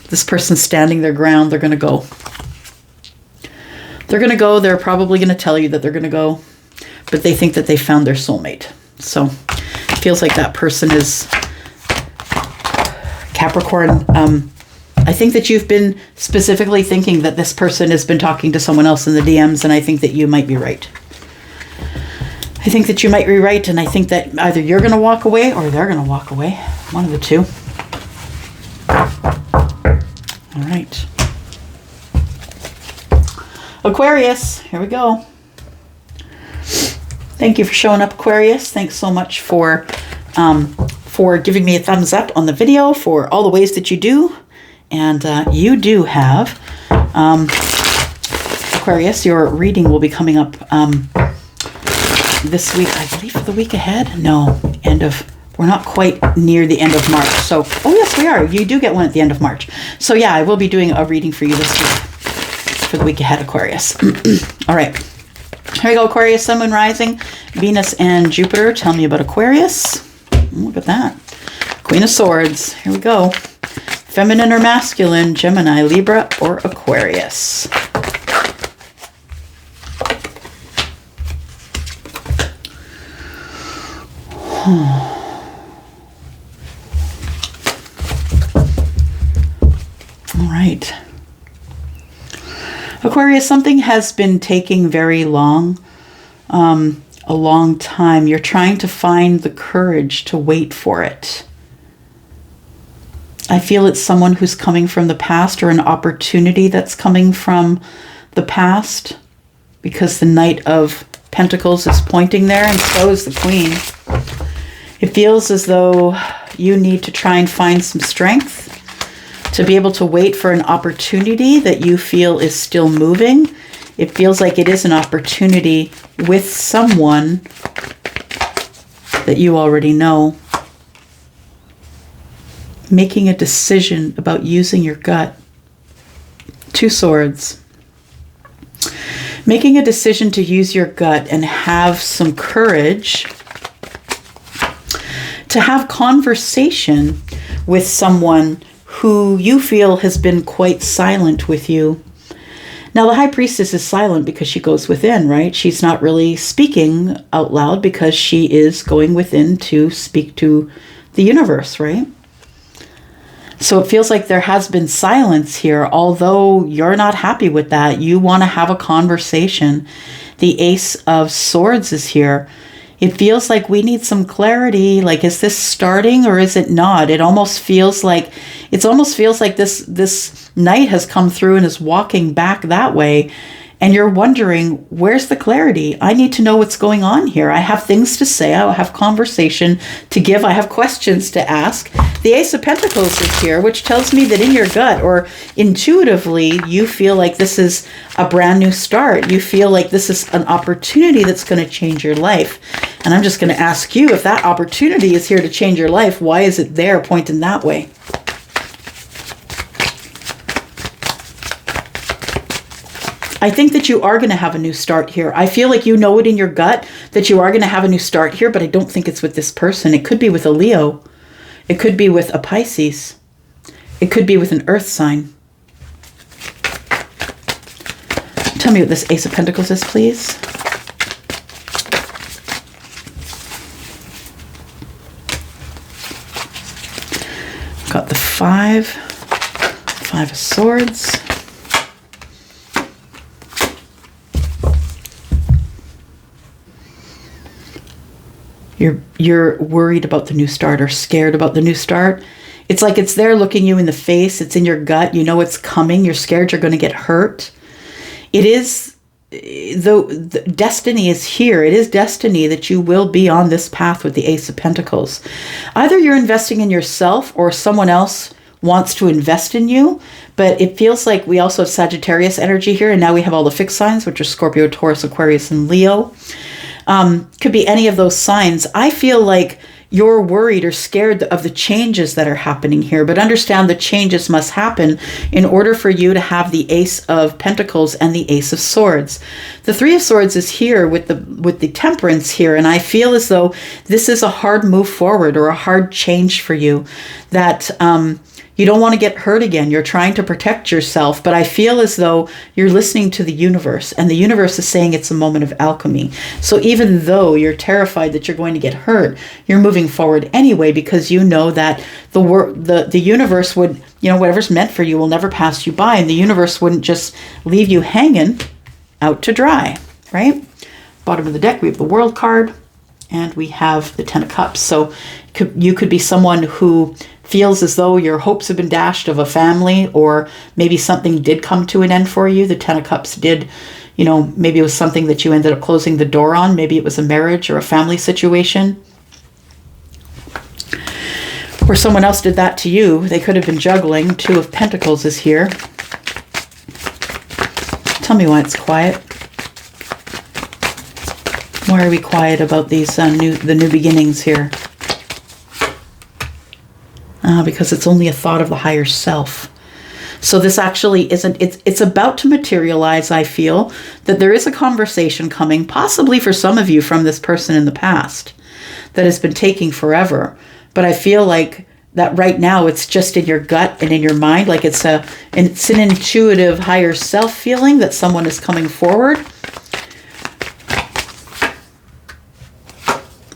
This person's standing their ground. They're going to go. They're going to go. They're probably going to tell you that they're going to go, but they think that they found their soulmate. So it feels like that person is Capricorn. I think that you've been specifically thinking that this person has been talking to someone else in the DMs, and I think that you might be right. I think that you might be right, and I think that either you're going to walk away or they're going to walk away. One of the two. All right. Aquarius, here we go. Thank you for showing up, Aquarius. Thanks so much for giving me a thumbs up on the video, for all the ways that you do. And you do have, Aquarius, your reading will be coming up this week, I believe, for the week ahead. No, we're not quite near the end of March. So, oh yes, we are. You do get one at the end of March. So yeah, I will be doing a reading for you this week, for the week ahead, Aquarius. All right. Here we go, Aquarius, Sun, Moon, Rising, Venus, and Jupiter. Tell me about Aquarius. Look at that. Queen of Swords. Here we go. Feminine or masculine, Gemini, Libra, or Aquarius. All right. Aquarius, something has been taking very long, a long time. You're trying to find the courage to wait for it. I feel it's someone who's coming from the past, or an opportunity that's coming from the past, because the Knight of Pentacles is pointing there, and so is the Queen. It feels as though you need to try and find some strength to be able to wait for an opportunity that you feel is still moving. It feels like it is an opportunity with someone that you already know. Making a decision about using your gut. Two Swords. Making a decision to use your gut and have some courage to have conversation with someone who you feel has been quite silent with you. Now, the High Priestess is silent because she goes within, right? She's not really speaking out loud because she is going within to speak to the universe, right? So it feels like there has been silence here, although you're not happy with that. You want to have a conversation. The Ace of Swords is here. It feels like we need some clarity. Like, is this starting or is it not? It almost feels like this knight has come through and is walking back that way. And you're wondering, where's the clarity? I need to know what's going on here. I have things to say. I have conversation to give. I have questions to ask. The Ace of Pentacles is here, which tells me that in your gut or intuitively, you feel like this is a brand new start. You feel like this is an opportunity that's going to change your life. And I'm just going to ask you, if that opportunity is here to change your life, why is it there pointing that way? I think that you are going to have a new start here. I feel like you know it in your gut that you are going to have a new start here, but I don't think it's with this person. It could be with a Leo. It could be with a Pisces. It could be with an earth sign. Tell me what this Ace of Pentacles is, please. Got the Five of Swords. You're worried about the new start or scared about the new start. It's like it's there looking you in the face. It's in your gut. You know it's coming. You're scared you're going to get hurt. It is, the destiny is here. It is destiny that you will be on this path with the Ace of Pentacles. Either you're investing in yourself or someone else wants to invest in you. But it feels like we also have Sagittarius energy here. And now we have all the fixed signs, which are Scorpio, Taurus, Aquarius, and Leo. Could be any of those signs. I feel like you're worried or scared of the changes that are happening here, but understand the changes must happen in order for you to have the Ace of Pentacles and the Ace of Swords. The Three of Swords is here with the Temperance here, and I feel as though this is a hard move forward or a hard change for you, that you don't want to get hurt again. You're trying to protect yourself, but I feel as though you're listening to the universe, and the universe is saying it's a moment of alchemy. So even though you're terrified that you're going to get hurt, you're moving forward anyway, because you know that the universe would, whatever's meant for you will never pass you by, and the universe wouldn't just leave you hanging out to dry, right? Bottom of the deck, we have the World card, and we have the Ten of Cups. So you could be someone who feels as though your hopes have been dashed of a family, or maybe something did come to an end for you. The Ten of Cups did, maybe it was something that you ended up closing the door on. Maybe it was a marriage or a family situation. Or someone else did that to you. They could have been juggling. Two of Pentacles is here. Tell me why it's quiet. Why are we quiet about these the new beginnings here? Because it's only a thought of the higher self. So this actually isn't, it's about to materialize. I feel that there is a conversation coming, possibly for some of you, from this person in the past that has been taking forever. But I feel like that right now it's just in your gut and in your mind, like it's an intuitive higher self feeling that someone is coming forward.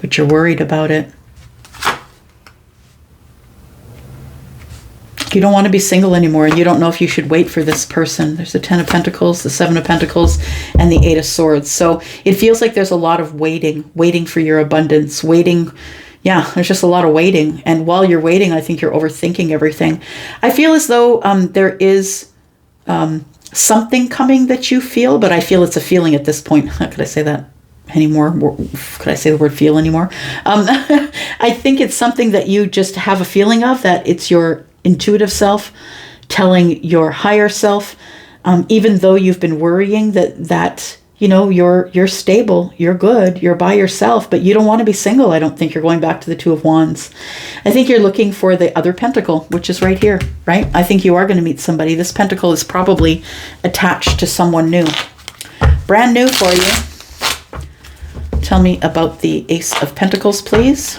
But you're worried about it. You don't want to be single anymore, and you don't know if you should wait for this person. There's the 10 of Pentacles, the 7 of Pentacles, and the 8 of Swords. So it feels like there's a lot of waiting for your abundance, waiting. Yeah, there's just a lot of waiting. And while you're waiting, I think you're overthinking everything. I feel as though there is something coming that you feel, but I feel it's a feeling at this point. Could I say that anymore? Could I say the word feel anymore? I think it's something that you just have a feeling of, that it's your intuitive self telling your higher self, even though you've been worrying that you're stable, you're good, you're by yourself, but you don't want to be single. I don't think you're going back to the 2 of Wands. I think you're looking for the other pentacle, which is right here, right? I think you are going to meet somebody. This pentacle is probably attached to someone new, brand new for you. Tell me about the Ace of Pentacles, please.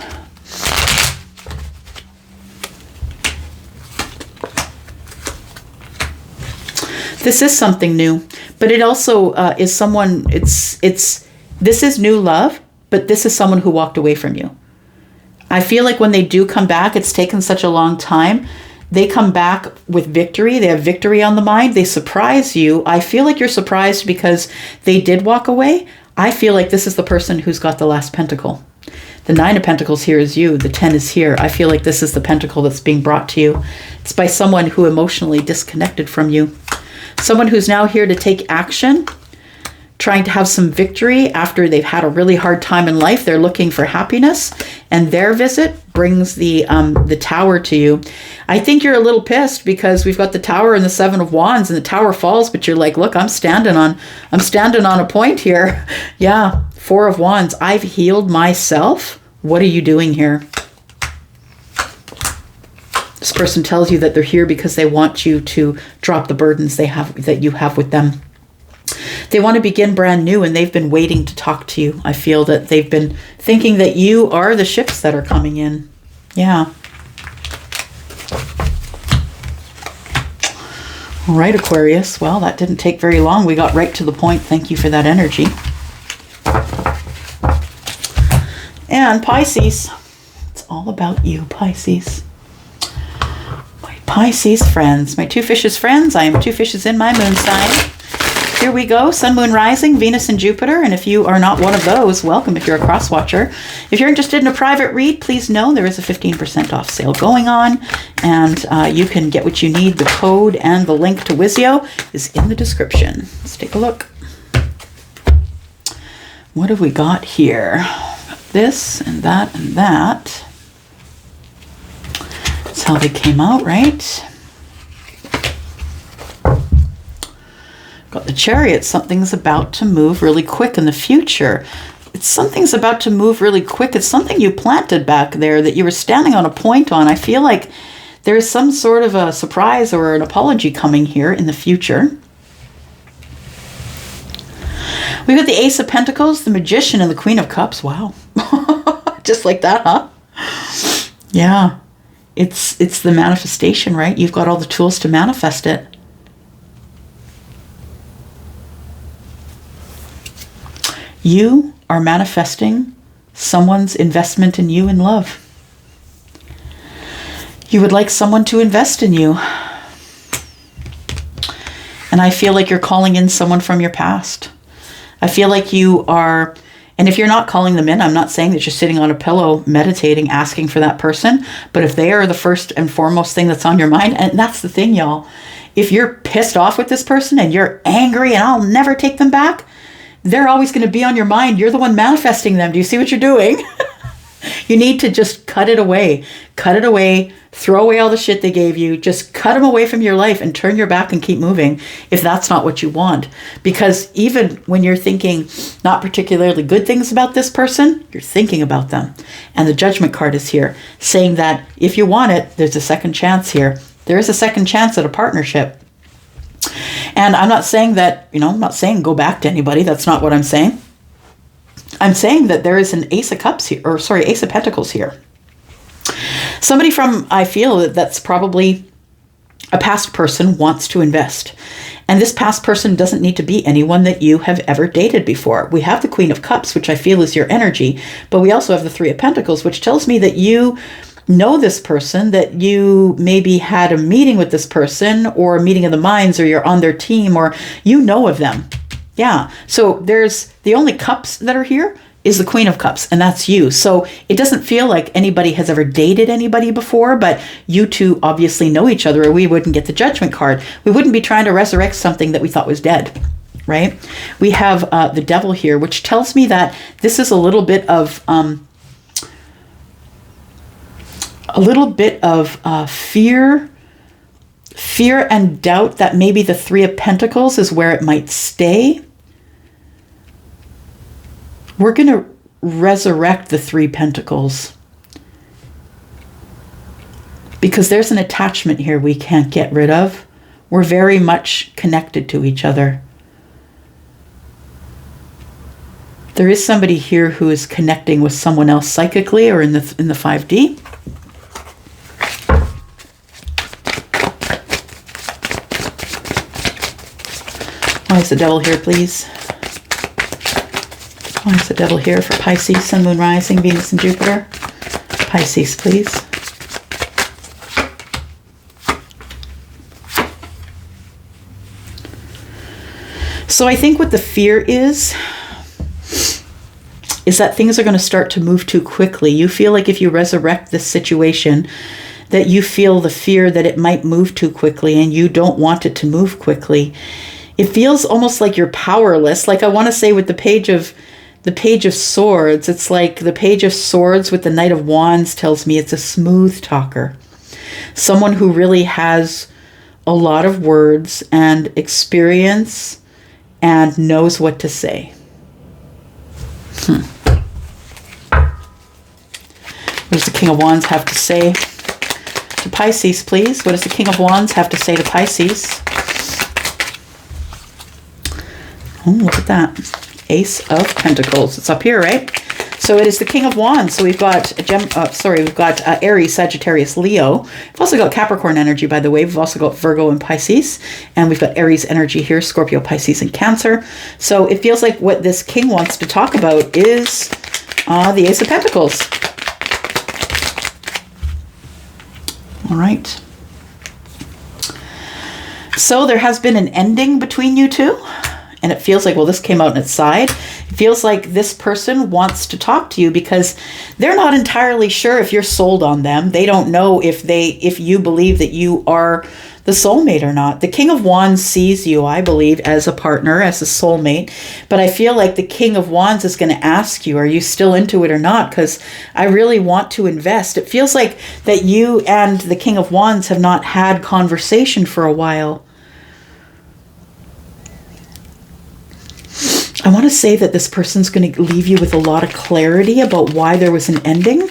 This is something new, but it also is someone, this is new love, but this is someone who walked away from you. I feel like when they do come back, it's taken such a long time. They come back with victory. They have victory on the mind. They surprise you. I feel like you're surprised because they did walk away. I feel like this is the person who's got the last pentacle. The 9 of Pentacles here is you. The 10 is here. I feel like this is the pentacle that's being brought to you. It's by someone who emotionally disconnected from you. Someone who's now here to take action, trying to have some victory after they've had a really hard time in life. They're looking for happiness, and their visit brings the Tower to you. I think you're a little pissed because we've got the Tower and the 7 of Wands, and the Tower falls, but you're like, look, I'm standing on a point here. Yeah, 4 of Wands. I've healed myself. What are you doing here? This person tells you that they're here because they want you to drop the burdens that you have with them. They want to begin brand new, and they've been waiting to talk to you. I feel that they've been thinking that you are the ships that are coming in. Yeah. All right, Aquarius. Well, that didn't take very long. We got right to the point. Thank you for that energy. And Pisces. It's all about you, Pisces. Pisces friends, my 2 fishes friends. I am 2 fishes in my moon sign. Here we go, Sun, Moon, Rising, Venus, and Jupiter. And if you are not one of those, welcome if you're a cross watcher. If you're interested in a private read, please know there is a 15% off sale going on. And you can get what you need. The code and the link to Wizio is in the description. Let's take a look. What have we got here? This and that and that. That's how they came out, right? Got the Chariot. Something's about to move really quick in the future. Something's about to move really quick. It's something you planted back there that you were standing on a point on. I feel like there's some sort of a surprise or an apology coming here in the future. We've got the Ace of Pentacles, the Magician, and the Queen of Cups. Wow. Just like that, huh? Yeah. It's the manifestation, right? You've got all the tools to manifest it. You are manifesting someone's investment in you in love. You would like someone to invest in you. And I feel like you're calling in someone from your past. I feel like you are, and if you're not calling them in, I'm not saying that you're sitting on a pillow meditating, asking for that person. But if they are the first and foremost thing that's on your mind, and that's the thing, y'all, if you're pissed off with this person and you're angry and I'll never take them back, they're always going to be on your mind. You're the one manifesting them. Do you see what you're doing? You need to just cut it away. Cut it away. Throw away all the shit they gave you. Just cut them away from your life and turn your back and keep moving if that's not what you want. Because even when you're thinking not particularly good things about this person, you're thinking about them. And the Judgment card is here saying that if you want it, there's a second chance here. There is a second chance at a partnership. And I'm not saying that, I'm not saying go back to anybody. That's not what I'm saying. I'm saying that there is an Ace of Cups here, Ace of Pentacles here. Somebody I feel that's probably a past person wants to invest. And this past person doesn't need to be anyone that you have ever dated before. We have the Queen of Cups, which I feel is your energy, but we also have the Three of Pentacles, which tells me that you know this person, that you maybe had a meeting with this person or a meeting of the minds, or you're on their team, or you know of them. Yeah. So there's the only cups that are here is the Queen of Cups, and that's you. So it doesn't feel like anybody has ever dated anybody before, but you two obviously know each other, or we wouldn't get the Judgment card. We wouldn't be trying to resurrect something that we thought was dead, right? We have the Devil here, which tells me that this is a little bit of fear and doubt that maybe the Three of Pentacles is where it might stay. We're going to resurrect the Three Pentacles because there's an attachment here we can't get rid of. We're very much connected to each other. There is somebody here who is connecting with someone else psychically or in the 5D. Why is the Devil here, please? Why is the Devil here for Pisces, Sun, Moon, Rising, Venus, and Jupiter? Pisces, please. So I think what the fear is that things are going to start to move too quickly. You feel like if you resurrect this situation, that you feel the fear that it might move too quickly and you don't want it to move quickly. It feels almost like you're powerless. Like I want to say with the Page of Swords, it's like the Page of Swords with the Knight of Wands tells me it's a smooth talker. Someone who really has a lot of words and experience and knows what to say. What does the King of Wands have to say to Pisces, please? What does the King of Wands have to say to Pisces? Oh, look at that. Ace of Pentacles. It's up here, right? So it is the King of Wands. So we've got Aries, Sagittarius, Leo. We've also got Capricorn energy, by the way. We've also got Virgo and Pisces. And we've got Aries energy here, Scorpio, Pisces, and Cancer. So it feels like what this king wants to talk about is the Ace of Pentacles. All right. So there has been an ending between you two. And it feels like, well, this came out on its side. It feels like this person wants to talk to you because they're not entirely sure if you're sold on them. They don't know if you believe that you are the soulmate or not. The King of Wands sees you, I believe, as a partner, as a soulmate. But I feel like the King of Wands is going to ask you, are you still into it or not? Because I really want to invest. It feels like that you and the King of Wands have not had conversation for a while. I want to say that this person's going to leave you with a lot of clarity about why there was an ending.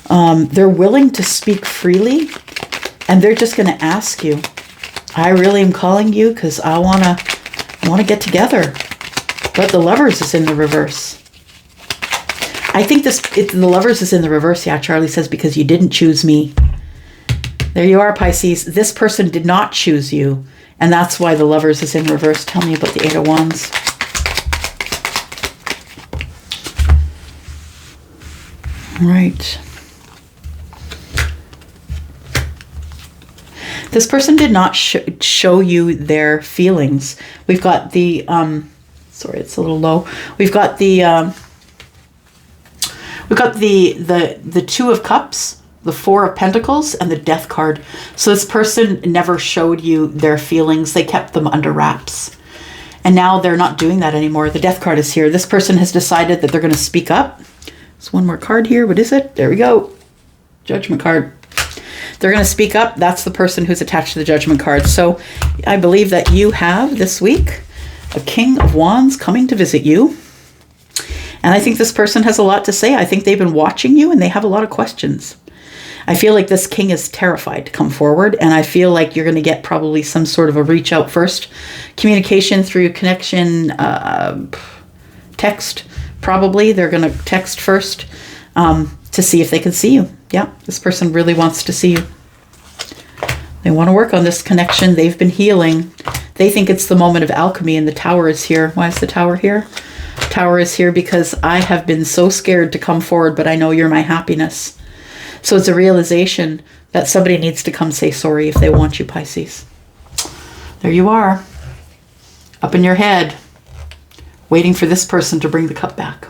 They're willing to speak freely, and they're just going to ask you, I really am calling you because I want to get together. But the Lovers is in the reverse. I think the Lovers is in the reverse. Yeah, Charlie says, because you didn't choose me. There you are, Pisces. This person did not choose you. And that's why the Lovers is in reverse. Tell me about the Eight of Wands. All right. This person did not show you their feelings. We've got the, sorry, it's a little low. We've got the Two of Cups the Four of Pentacles, and the Death card. So this person never showed you their feelings. They kept them under wraps. And now they're not doing that anymore. The Death card is here. This person has decided that they're going to speak up. There's one more card here. What is it? There we go. Judgment card. They're going to speak up. That's the person who's attached to the Judgment card. So I believe that you have this week a King of Wands coming to visit you. And I think this person has a lot to say. I think they've been watching you and they have a lot of questions. I feel like this king is terrified to come forward, and I feel like you're going to get probably some sort of a reach out first. Communication through connection, text, probably. They're going to text first to see if they can see you. Yeah, this person really wants to see you. They want to work on this connection. They've been healing. They think it's the moment of alchemy, and the Tower is here. Why is the Tower here? Tower is here because I have been so scared to come forward, but I know you're my happiness. So it's a realization that somebody needs to come say sorry if they want you, Pisces. There you are, up in your head, waiting for this person to bring the cup back.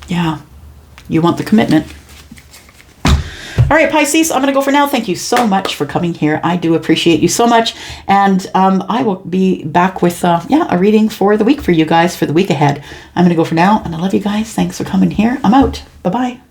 Yeah, you want the commitment. All right, Pisces, I'm going to go for now. Thank you so much for coming here. I do appreciate you so much. And I will be back with a reading for the week for you guys for the week ahead. I'm going to go for now, and I love you guys. Thanks for coming here. I'm out. Bye-bye.